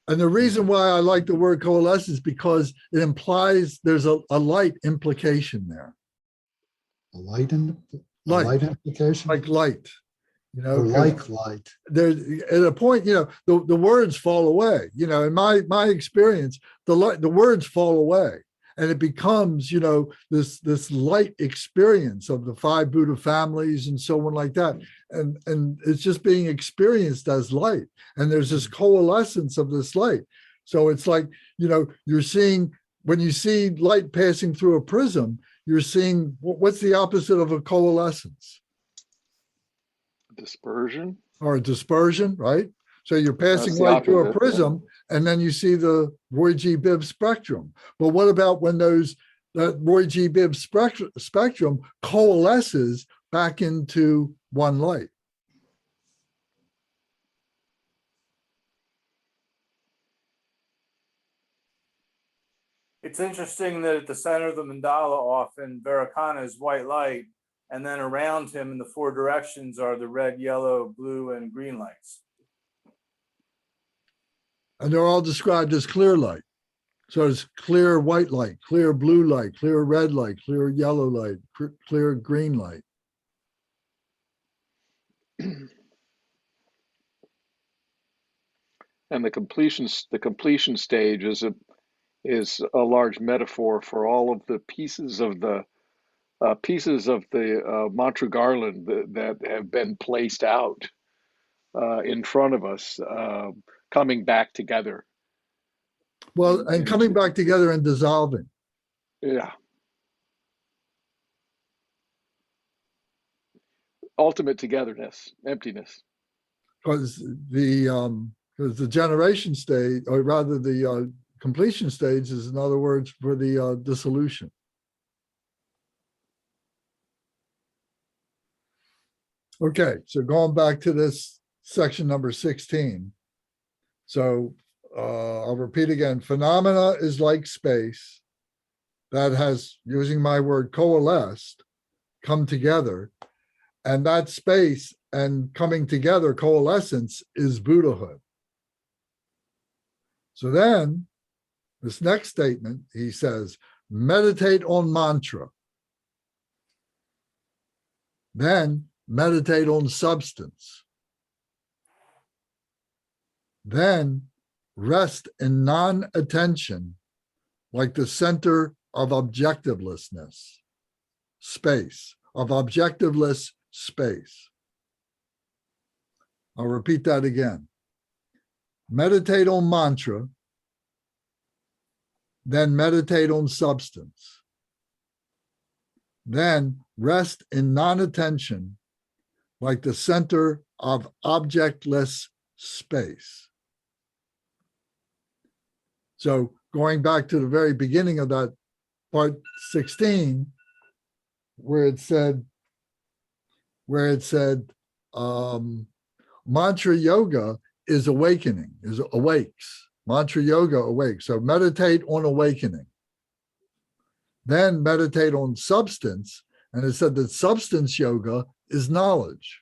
And the reason why I like the word coalesce is because it implies there's a light implication there. A light in Light. light implication. Like light, you know, Or 'cause like light. there's at a point, you know, the words fall away, you know, in my experience, the words fall away and it becomes, you know, this light experience of the five Buddha families and so on like that. And it's just being experienced as light. And there's this coalescence of this light. So it's like, you know, you're seeing, when you see light passing through a prism, you're seeing, what's the opposite of a coalescence? Dispersion. Or a dispersion, right? So you're passing That's the light through a opposite, prism and then you see the Roy G. Biv spectrum. But what about when that Roy G. Biv spectrum coalesces back into one light? It's interesting that at the center of the mandala, often Vairocana is white light, and then around him in the four directions are the red, yellow, blue, and green lights. And they're all described as clear light. So it's clear white light, clear blue light, clear red light, clear yellow light, clear green light. And the completion stage is a large metaphor for all of the pieces of the mantra garland that have been placed out in front of us, coming back together. Well, and coming back together and dissolving. Yeah. Ultimate togetherness, emptiness. Because the generation stage, or rather the completion stage, is in other words for the dissolution. Okay, so going back to this section number 16. So I'll repeat again, phenomena is like space that has, using my word, coalesced, come together. And that space and coming together, coalescence, is Buddhahood. So then, this next statement, he says, meditate on mantra. Then meditate on substance. Then rest in non-attention, like the center of objectivelessness, space, of objectiveless space. I'll repeat that again. Meditate on mantra, then meditate on substance. Then rest in non-attention, like the center of objectless space. So going back to the very beginning of that part 16, where it said mantra yoga is awakening, is awakes. Mantra yoga awakes. So meditate on awakening. Then meditate on substance. And it said that substance yoga is knowledge.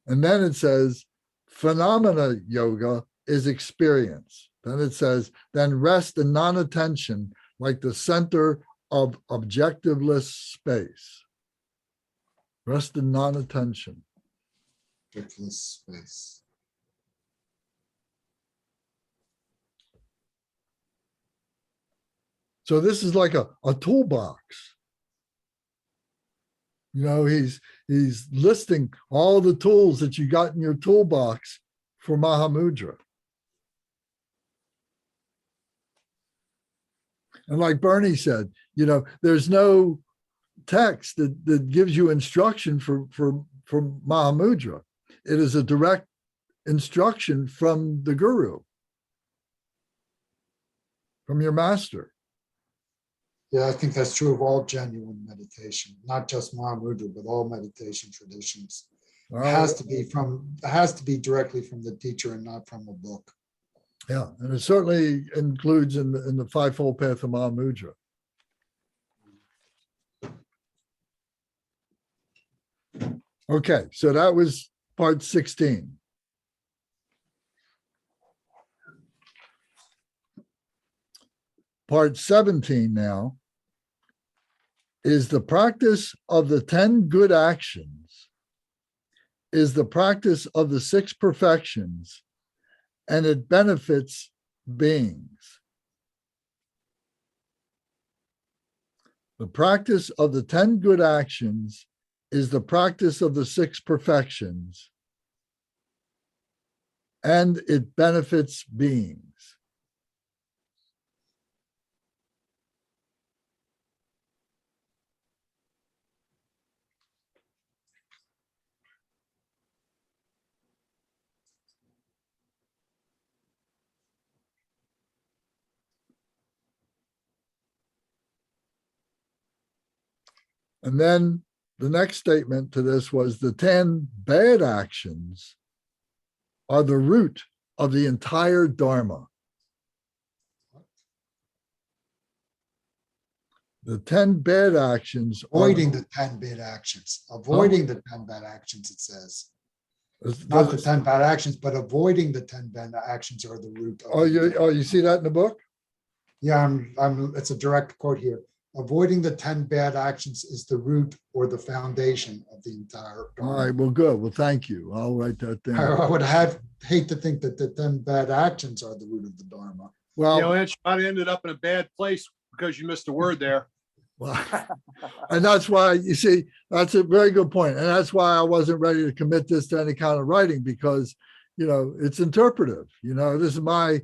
And then it says phenomena yoga is experience. Then it says, then rest in non-attention, like the center of objectiveless space. Rest in non-attention. Objectless space. So this is like a toolbox. You know, he's listing all the tools that you got in your toolbox for Mahamudra. And like Bernie said, you know, there's no text that gives you instruction for Mahamudra. It is a direct instruction from the guru, from your master. Yeah, I think that's true of all genuine meditation, not just Mahamudra, but all meditation traditions. It has to be directly from the teacher and not from a book. Yeah, and it certainly includes in the fivefold path of Mahamudra. Okay, so that was part 16. Part 17 now is the practice of the 10 good actions, is the practice of the 6 perfections, and it benefits beings. The practice of the 10 good actions is the practice of the 6 perfections, and it benefits beings. And then the next statement to this was the 10 bad actions are the root of the entire Dharma. The 10 bad actions are Avoiding the 10 bad actions, avoiding the 10 bad actions, it says. Not the 10 bad actions, but avoiding the 10 bad actions are the root of. You see that in the book? Yeah, it's a direct quote here. Avoiding the 10 bad actions is the root or the foundation of the entire All Dharma. right, well, good. Well, thank you. I'll write that down. I would hate to think that the 10 bad actions are the root of the Dharma. Well, Inch, I ended up in a bad place because you missed a word there. well, and that's why, you see, that's a very good point. And that's why I wasn't ready to commit this to any kind of writing because, it's interpretive. This is my,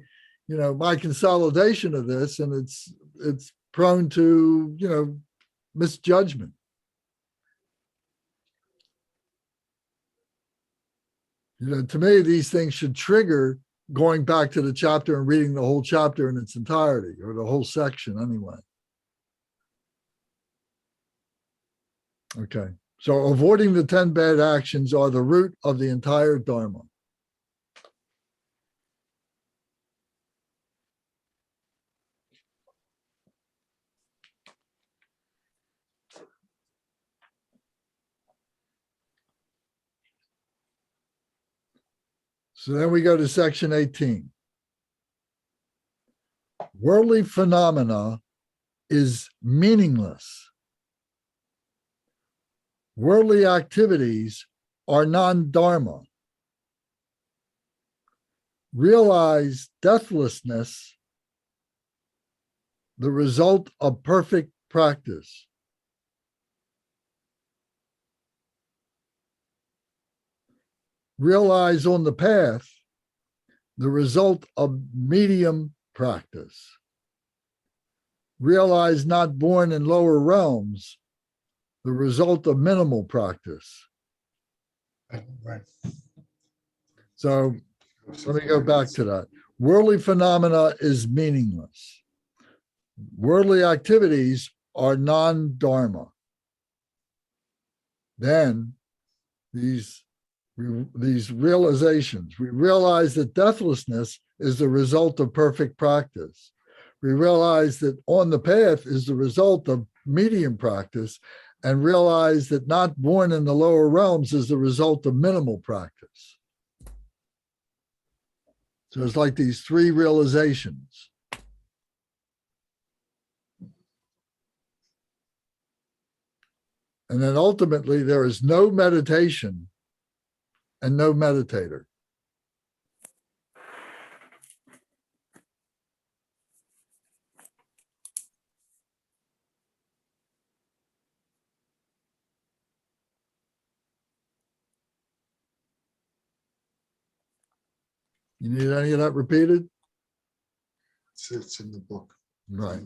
my consolidation of this, and it's prone to, misjudgment. To me, these things should trigger going back to the chapter and reading the whole chapter in its entirety, or the whole section anyway. Okay, so avoiding the 10 bad actions are the root of the entire Dharma. So then we go to section 18. Worldly phenomena is meaningless. Worldly activities are non-dharma. Realize deathlessness, the result of perfect practice. Realize on the path, the result of medium practice. Realize not born in lower realms, the result of minimal practice. Right. So let me go back to that. Worldly phenomena is meaningless. Worldly activities are non-dharma. Then these realizations, we realize that deathlessness is the result of perfect practice. We realize that on the path is the result of medium practice, and realize that not born in the lower realms is the result of minimal practice. So it's like these 3 realizations. And then ultimately, there is no meditation and no meditator. You need any of that repeated? It's in the book. Right.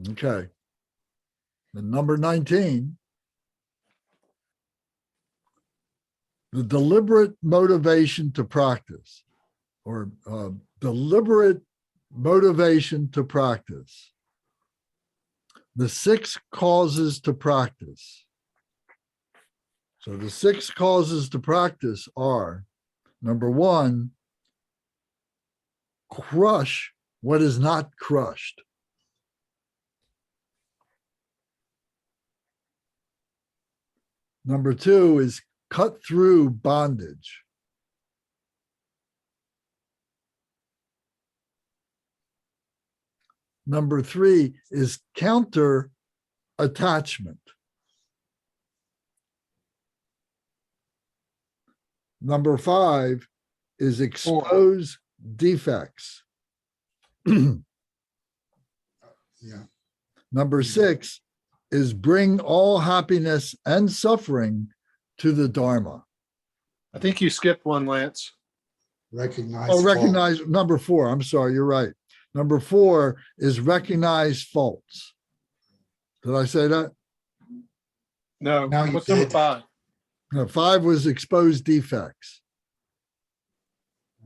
Okay. And number 19, the deliberate motivation to practice, or deliberate motivation to practice. The 6 causes to practice. So the 6 causes to practice are, number 1, crush what is not crushed. Number 2 is cut through bondage. Number 3 is counter attachment. Number 5 is expose defects. Yeah. Number 6 is bring all happiness and suffering to the Dharma. I think you skipped one, Lance. Recognize. Oh, fault. recognize number 4. I'm sorry, you're right. Number 4 is recognize faults. Did I say that? No, Now you what's number did. 5? No, 5 was expose defects.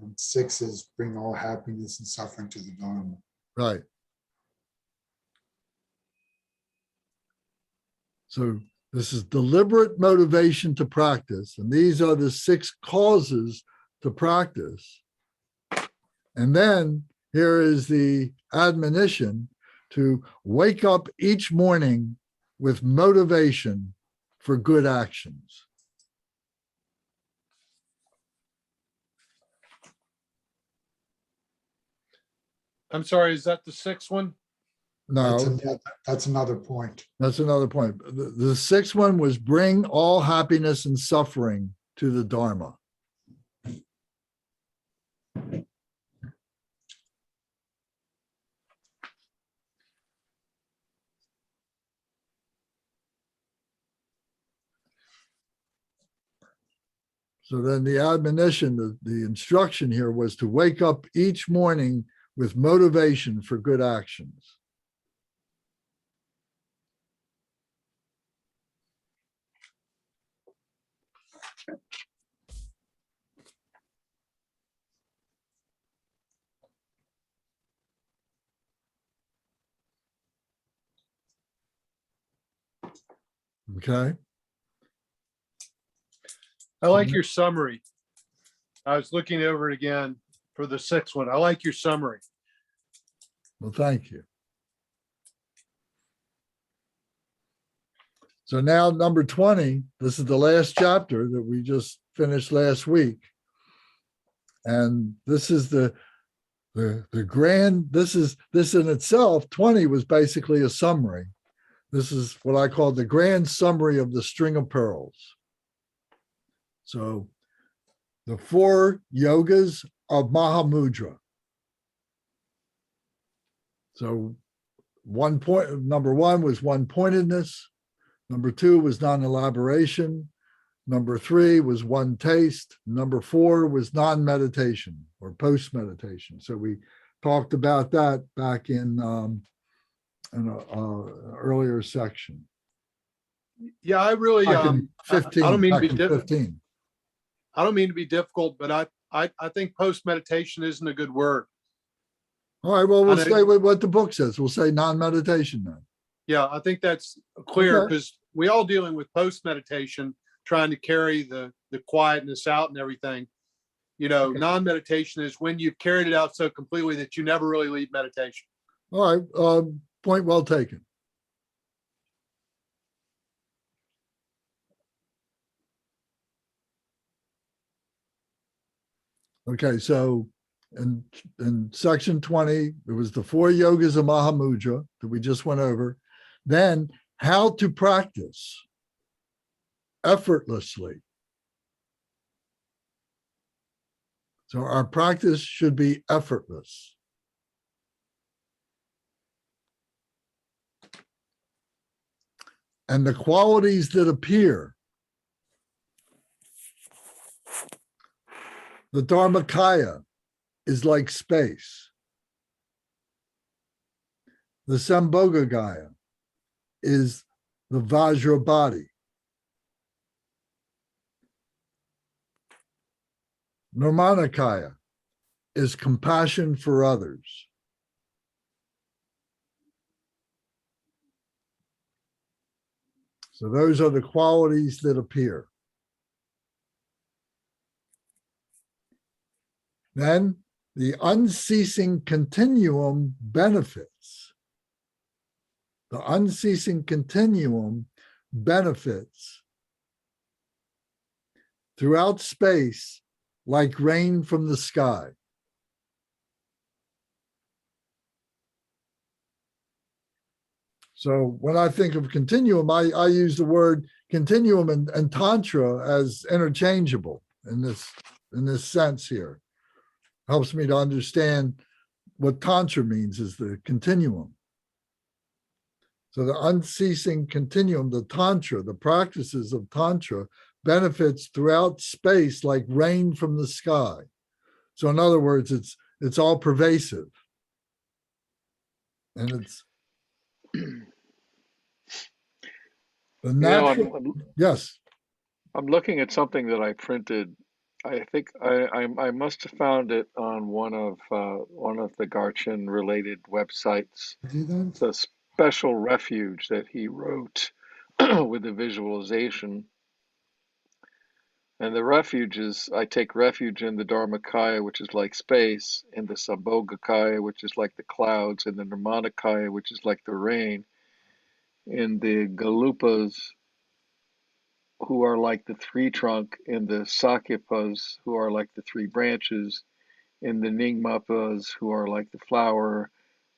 And 6 is bring all happiness and suffering to the Dharma. Right. So this is deliberate motivation to practice. And these are the 6 causes to practice. And then here is the admonition to wake up each morning with motivation for good actions. I'm sorry, is that the 6th one? No, That's another point. that's another point. The 6th one was bring all happiness and suffering to the Dharma. So then the admonition, the instruction here was to wake up each morning with motivation for good actions. Okay. I like your summary. I was looking over it again for the 6th one. I like your summary. Well, thank you. So now number 20, this is the last chapter that we just finished last week. And this is the grand, this in itself, 20 was basically a summary. This is what I call the grand summary of the string of pearls. So the 4 yogas of Mahamudra. So number 1 was one-pointedness. Number 2 was non-elaboration. Number 3 was one taste. Number 4 was non-meditation or post-meditation. So we talked about that back in an earlier section. Yeah, I really, Back in 15. I don't mean to back be in 15. I don't mean to be difficult, but I think post meditation isn't a good word. All right, well, we'll I know- stay with what the book says. We'll say non-meditation then. Yeah, I think that's clear Okay. because we all dealing with post meditation, trying to carry the quietness out and everything. You know, Okay. non-meditation is when you've carried it out so completely that you never really leave meditation. All right, point well taken. Okay, so in section 20, it was the 4 yogas of Mahamudra that we just went over. Then how to practice effortlessly. So our practice should be effortless. And the qualities that appear. The Dharmakaya is like space. The Sambhogagaya is the Vajra body. Nirmanakaya is compassion for others. So those are the qualities that appear. Then the unceasing continuum benefits. The unceasing continuum benefits throughout space like rain from the sky. So when I think of continuum, I use the word continuum and tantra as interchangeable in this sense here. Helps me to understand what tantra means is the continuum. So the unceasing continuum, the tantra, the practices of tantra benefits throughout space like rain from the sky. So in other words, it's all pervasive. And it's the natural, yes. I'm looking at something that I printed. I think I must have found it on one of the Garchin related websites. Do that? It's a special refuge that he wrote with the visualization. And the refuge is, I take refuge in the Dharmakaya, which is like space, in the Sambhogakaya, which is like the clouds, in the Nirmanakaya, which is like the rain, in the Galupas, who are like the three trunk, in the Sakyapas, who are like the three branches, in the Nyingmapas, who are like the flower,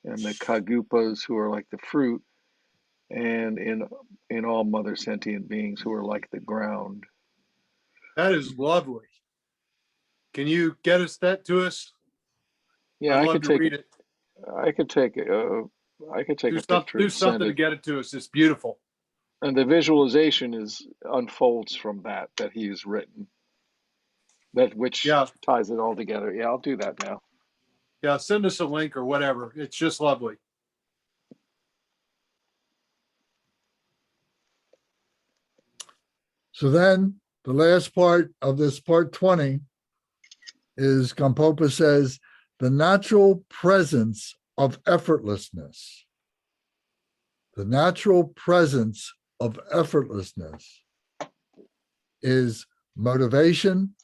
and the Kagupas, who are like the fruit, and in all mother sentient beings, who are like the ground. That is lovely. Can you get us that to us? Yeah, I'd I love could to take read it. I could take I could take a picture Do and send something to it. get it to us. It's beautiful. And the visualization is unfolds from that he's written, that which Yeah. ties it all together. Yeah, I'll do that now. Yeah. Send us a link or whatever. It's just lovely. So then the last part of this part 20 is Gampopa says, the natural presence of effortlessness. The natural presence of effortlessness is motivation,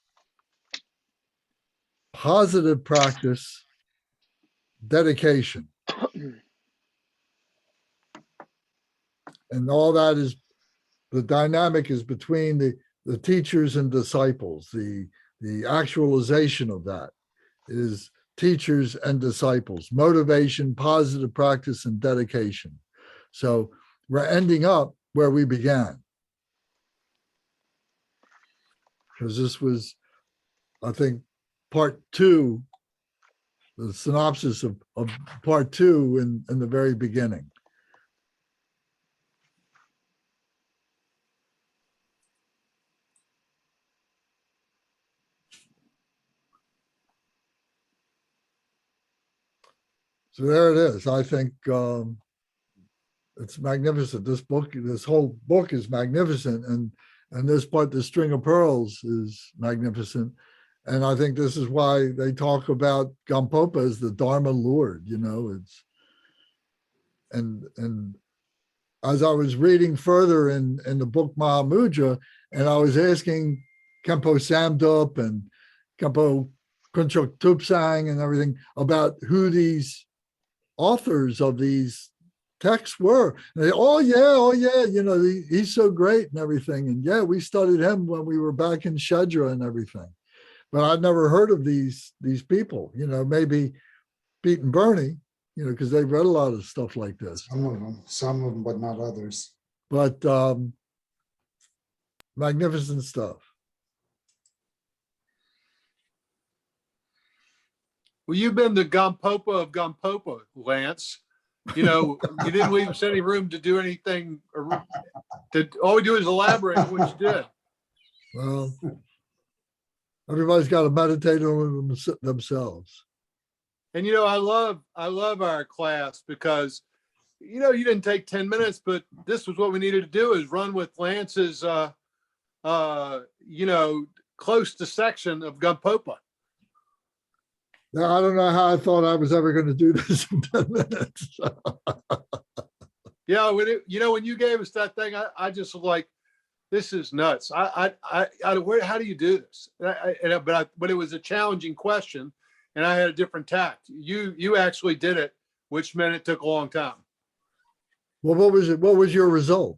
positive practice, dedication. And all that is, the dynamic is between the teachers and disciples. The actualization of that is teachers and disciples, motivation, positive practice, and dedication. So we're ending up where we began. Because this was, I think, part two, the synopsis of part two in the very beginning. So there it is. I think it's magnificent. This whole book is magnificent, and this part, the String of Pearls, is magnificent. And I think this is why they talk about Gampopa as the Dharma Lord. You know, it's and as I was reading further in the book Mahamudra, and I was asking Kempo Samdup and Kempo Kunchok Tupsang and everything about who these authors of these texts were. And they, oh yeah, you know, he's so great and everything. And yeah, we studied him when we were back in Shedra and everything. But I'd never heard of these people, you know, maybe Pete and Bernie, you know, because they've read a lot of stuff like this. Some of them, but not others. But magnificent stuff. Well, you've been the Gampopa of Gampopa, Lance. You know, you didn't leave us any room to do anything. All we do is elaborate on what you did. Well, everybody's got to meditate on themselves. And you know, I love our class because, you know, you didn't take 10 minutes, but this was what we needed to do, is run with Lance's you know, close to section of Gampopa. Now, I don't know how I thought I was ever going to do this in 10 minutes. Yeah, you know, when you gave us that thing, I just was like, this is nuts. How do you do this? But it was a challenging question, and I had a different tact. You actually did it, which meant it took a long time. Well, what was it? What was your result?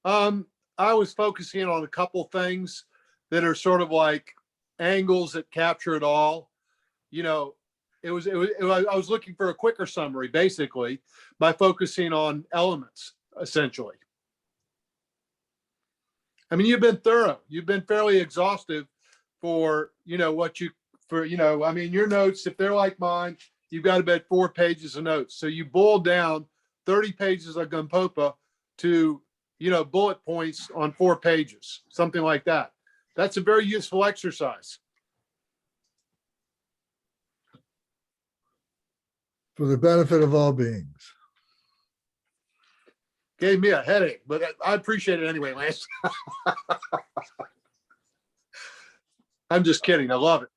I was focusing on a couple things. that are sort of like angles that capture it all. You know, I was looking for a quicker summary, basically, by focusing on elements, essentially. I mean, you've been thorough. You've been fairly exhaustive for, I mean, your notes, if they're like mine, you've got about 4 pages of notes. So you boiled down 30 pages of Gampopa to, bullet points on 4 pages, something like that. That's a very useful exercise. For the benefit of all beings. Gave me a headache, but I appreciate it anyway, Lance. I'm just kidding. I love it.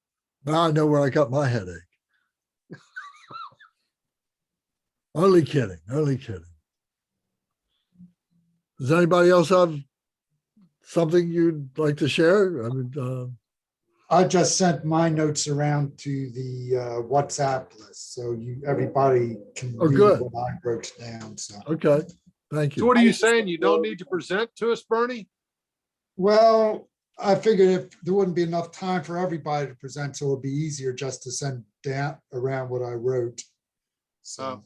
Now I know where I got my headache. Only kidding. Only kidding. Does anybody else have something you'd like to share? I mean, I just sent my notes around to the WhatsApp list, so everybody can Oh, read good. what I wrote down. So, okay. Thank So you. what are you saying? You don't need to present to us, Bernie? well, I figured if there wouldn't be enough time for everybody to present, so it'd be easier just to send down around what I wrote. So,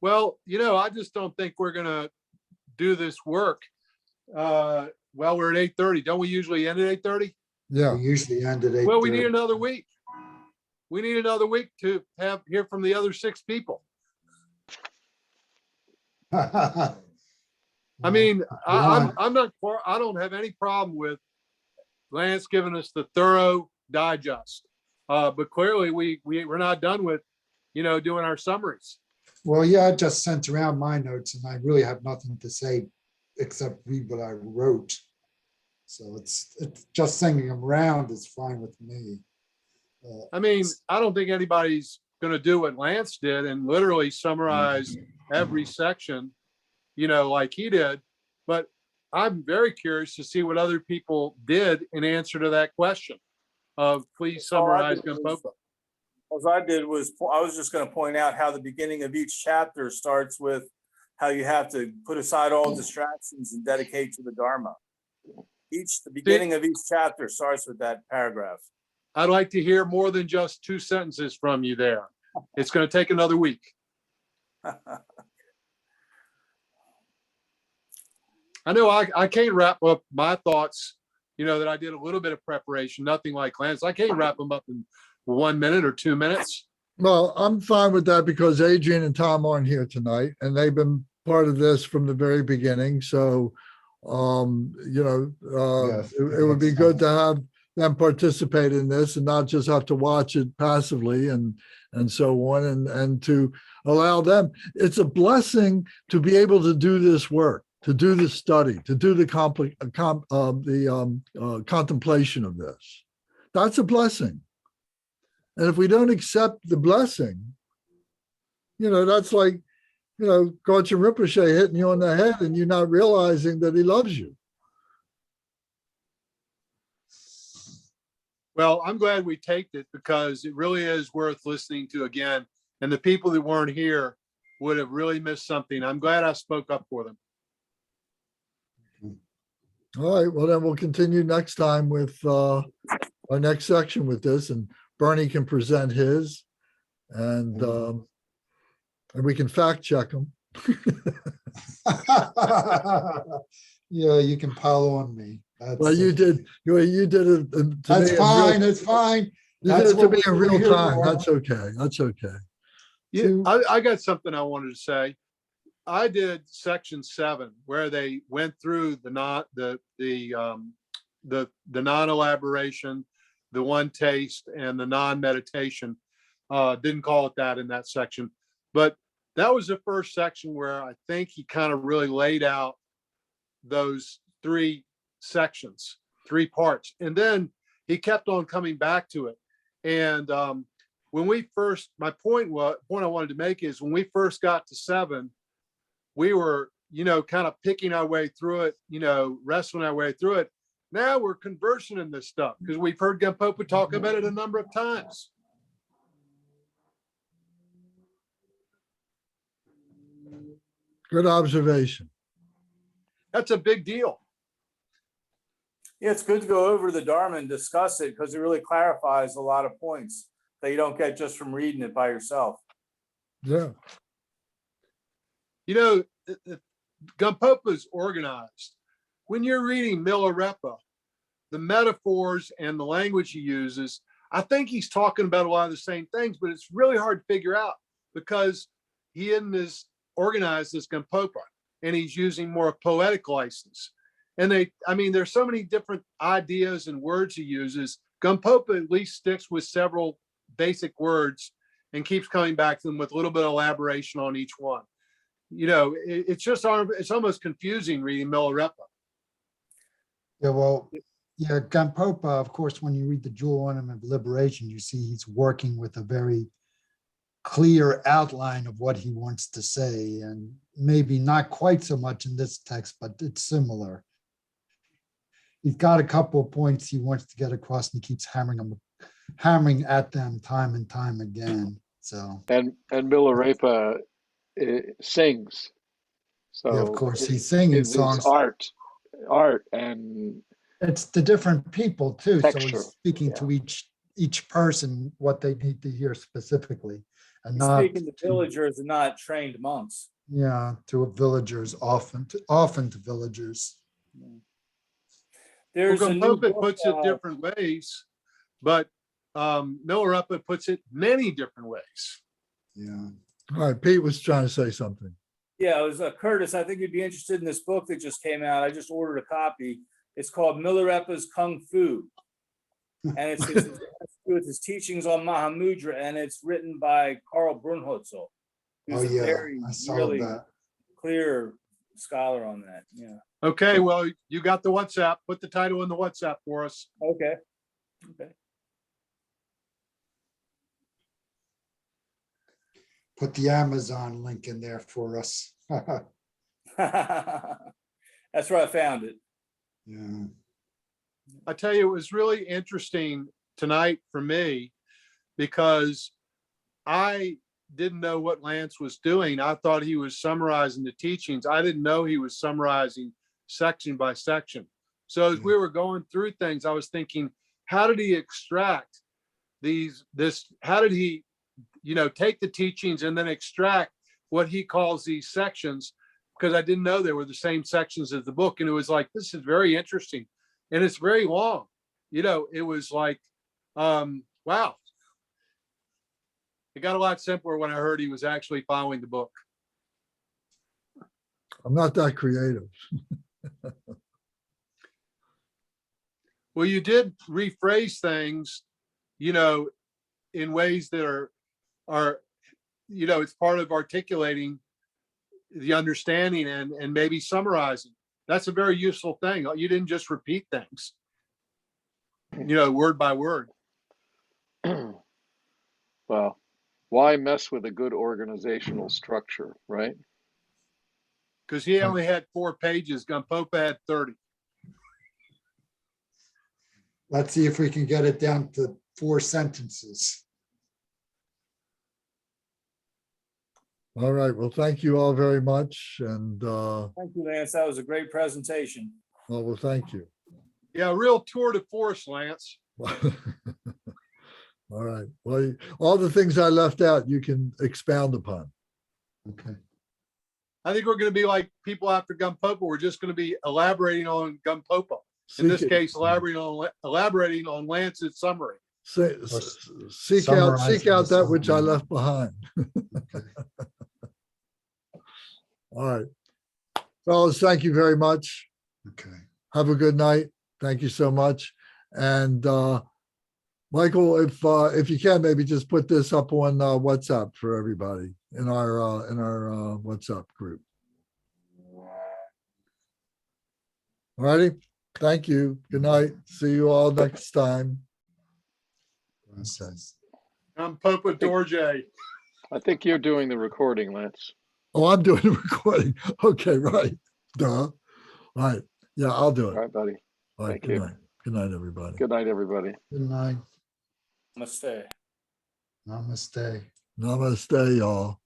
Well, I just don't think we're going to do this work. Well, we're at 8:30. Don't we usually end at 8:30? Yeah. we usually end at 8:30. Well, we need another week. We need another week to hear from the other 6 people. I mean, I don't have any problem with Lance giving us the thorough digest. But clearly we're not done with, doing our summaries. Well, yeah, I just sent around my notes and I really have nothing to say except read what I wrote. So it's just sending them around is fine with me. I mean, I don't think anybody's going to do what Lance did and literally summarize every section, like he did. But I'm very curious to see what other people did in answer to that question of please summarize Gampopa. What I did was, I was just going to point out how the beginning of each chapter starts with how you have to put aside all distractions and dedicate to the Dharma. The beginning of each chapter starts with that paragraph. I'd like to hear more than just 2 sentences from you there. It's going to take another week. I know I can't wrap up my thoughts, that I did a little bit of preparation, nothing like Lance. I can't wrap them up in 1 minute or 2 minutes. Well, I'm fine with that because Adrian and Tom aren't here tonight and they've been part of this from the very beginning. So, Yes, it would be good to have them participate in this and not just have to watch it passively and so on and to allow them. It's a blessing to be able to do this work, to do the study, to do the contemplation of this. That's a blessing. And if we don't accept the blessing, that's like, Gautam Rinpoche hitting you on the head and you not realizing that he loves you. Well, I'm glad we taped it because it really is worth listening to again. And the people that weren't here would have really missed something. I'm glad I spoke up for them. All right. Well, then we'll continue next time with our next section with this, and Bernie can present his, and we can fact check them. Yeah, you can pile on me. Well, you did it. That's fine. It's fine. You did it to me in real time. That's okay. That's okay. Yeah, I got something I wanted to say. I did section 7 where they went through the non-elaboration, the one taste, and the non-meditation. Didn't call it that in that section, but that was the first section where I think he kind of really laid out those 3 sections, 3 parts, and then he kept on coming back to it. And when we first, my point I wanted to make is when we first got to 7, we were, kind of picking our way through it, wrestling our way through it. Now we're conversing in this stuff because we've heard Gampopa talk about it a number of times. Good observation. That's a big deal. Yeah, it's good to go over the Dharma and discuss it because it really clarifies a lot of points that you don't get just from reading it by yourself. Yeah. You know, Gampopa is organized. When you're reading Milarepa, the metaphors and the language he uses, I think he's talking about a lot of the same things, but it's really hard to figure out because he isn't as organized as Gampopa, and he's using more poetic license. And there's so many different ideas and words he uses. Gampopa at least sticks with several basic words and keeps coming back to them with a little bit of elaboration on each one. You know, it's almost confusing reading Milarepa. Yeah, well, yeah, Gampopa, of course, when you read the Jewel Ornament of Liberation, you see he's working with a very clear outline of what he wants to say, and maybe not quite so much in this text, but it's similar. He's got a couple of points he wants to get across, and he keeps hammering at them time and time again. So, And Milarepa sings. So yeah, of course, he's singing it's songs. art and It's the different people too. So texture. he's speaking to each person what they need to hear specifically, and He's not speaking to villagers and not trained monks. to villagers, often to villagers. There's a new Gampopa book, puts it different ways, but Milarepa puts it many different ways. Yeah. All right, Pete was trying to say something. Yeah, it was Curtis. I think you'd be interested in this book that just came out. I just ordered a copy. It's called Milarepa's Kung Fu. And it's with his teachings on Mahamudra, and it's written by Karl Brunhotzel, who's a very, I saw really that. clear scholar on that. Yeah. Okay, well, you got the WhatsApp. Put the title in the WhatsApp for us. Okay. Put the Amazon link in there for us. That's where I found it. Yeah. I tell you, it was really interesting tonight for me because I didn't know what Lance was doing. I thought he was summarizing the teachings. I didn't know he was summarizing section by section. So as we were going through things, I was thinking, how did he extract how did he, take the teachings and then extract what he calls these sections? Because I didn't know they were the same sections as the book. And it was like, this is very interesting. And it's very long. It was like, wow. It got a lot simpler when I heard he was actually following the book. I'm not that creative. Well, you did rephrase things, in ways that are, it's part of articulating the understanding and maybe summarizing. That's a very useful thing. You didn't just repeat things, word by word. Well, why mess with a good organizational structure, right? Because he only had 4 pages. Gampopa had 30. Let's see if we can get it down to 4 sentences. All right. Well, thank you all very much. And Thank you, Lance. That was a great presentation. well, thank you. Yeah, real tour de force, Lance. All right. Well, all the things I left out, you can expound upon. Okay. I think we're going to be like people after Gampopa. We're just going to be elaborating on Gampopa. In this case, elaborating on Lance's summary. Seek out that which I left behind. Okay. All right. Fellas, thank you very much. Okay. Have a good night. Thank you so much. And Michael, if you can, maybe just put this up on WhatsApp for everybody in our WhatsApp group. All righty. Thank you. Good night. See you all next time. Gampopa Dorje. I think you're doing the recording, Lance. Oh, I'm doing the recording. Okay, right. Duh. All right. Yeah, I'll do it. All right, buddy. All right. Thank Good you. night. Good night, everybody. Good night, everybody. Good night. Namaste. Namaste. Namaste, y'all.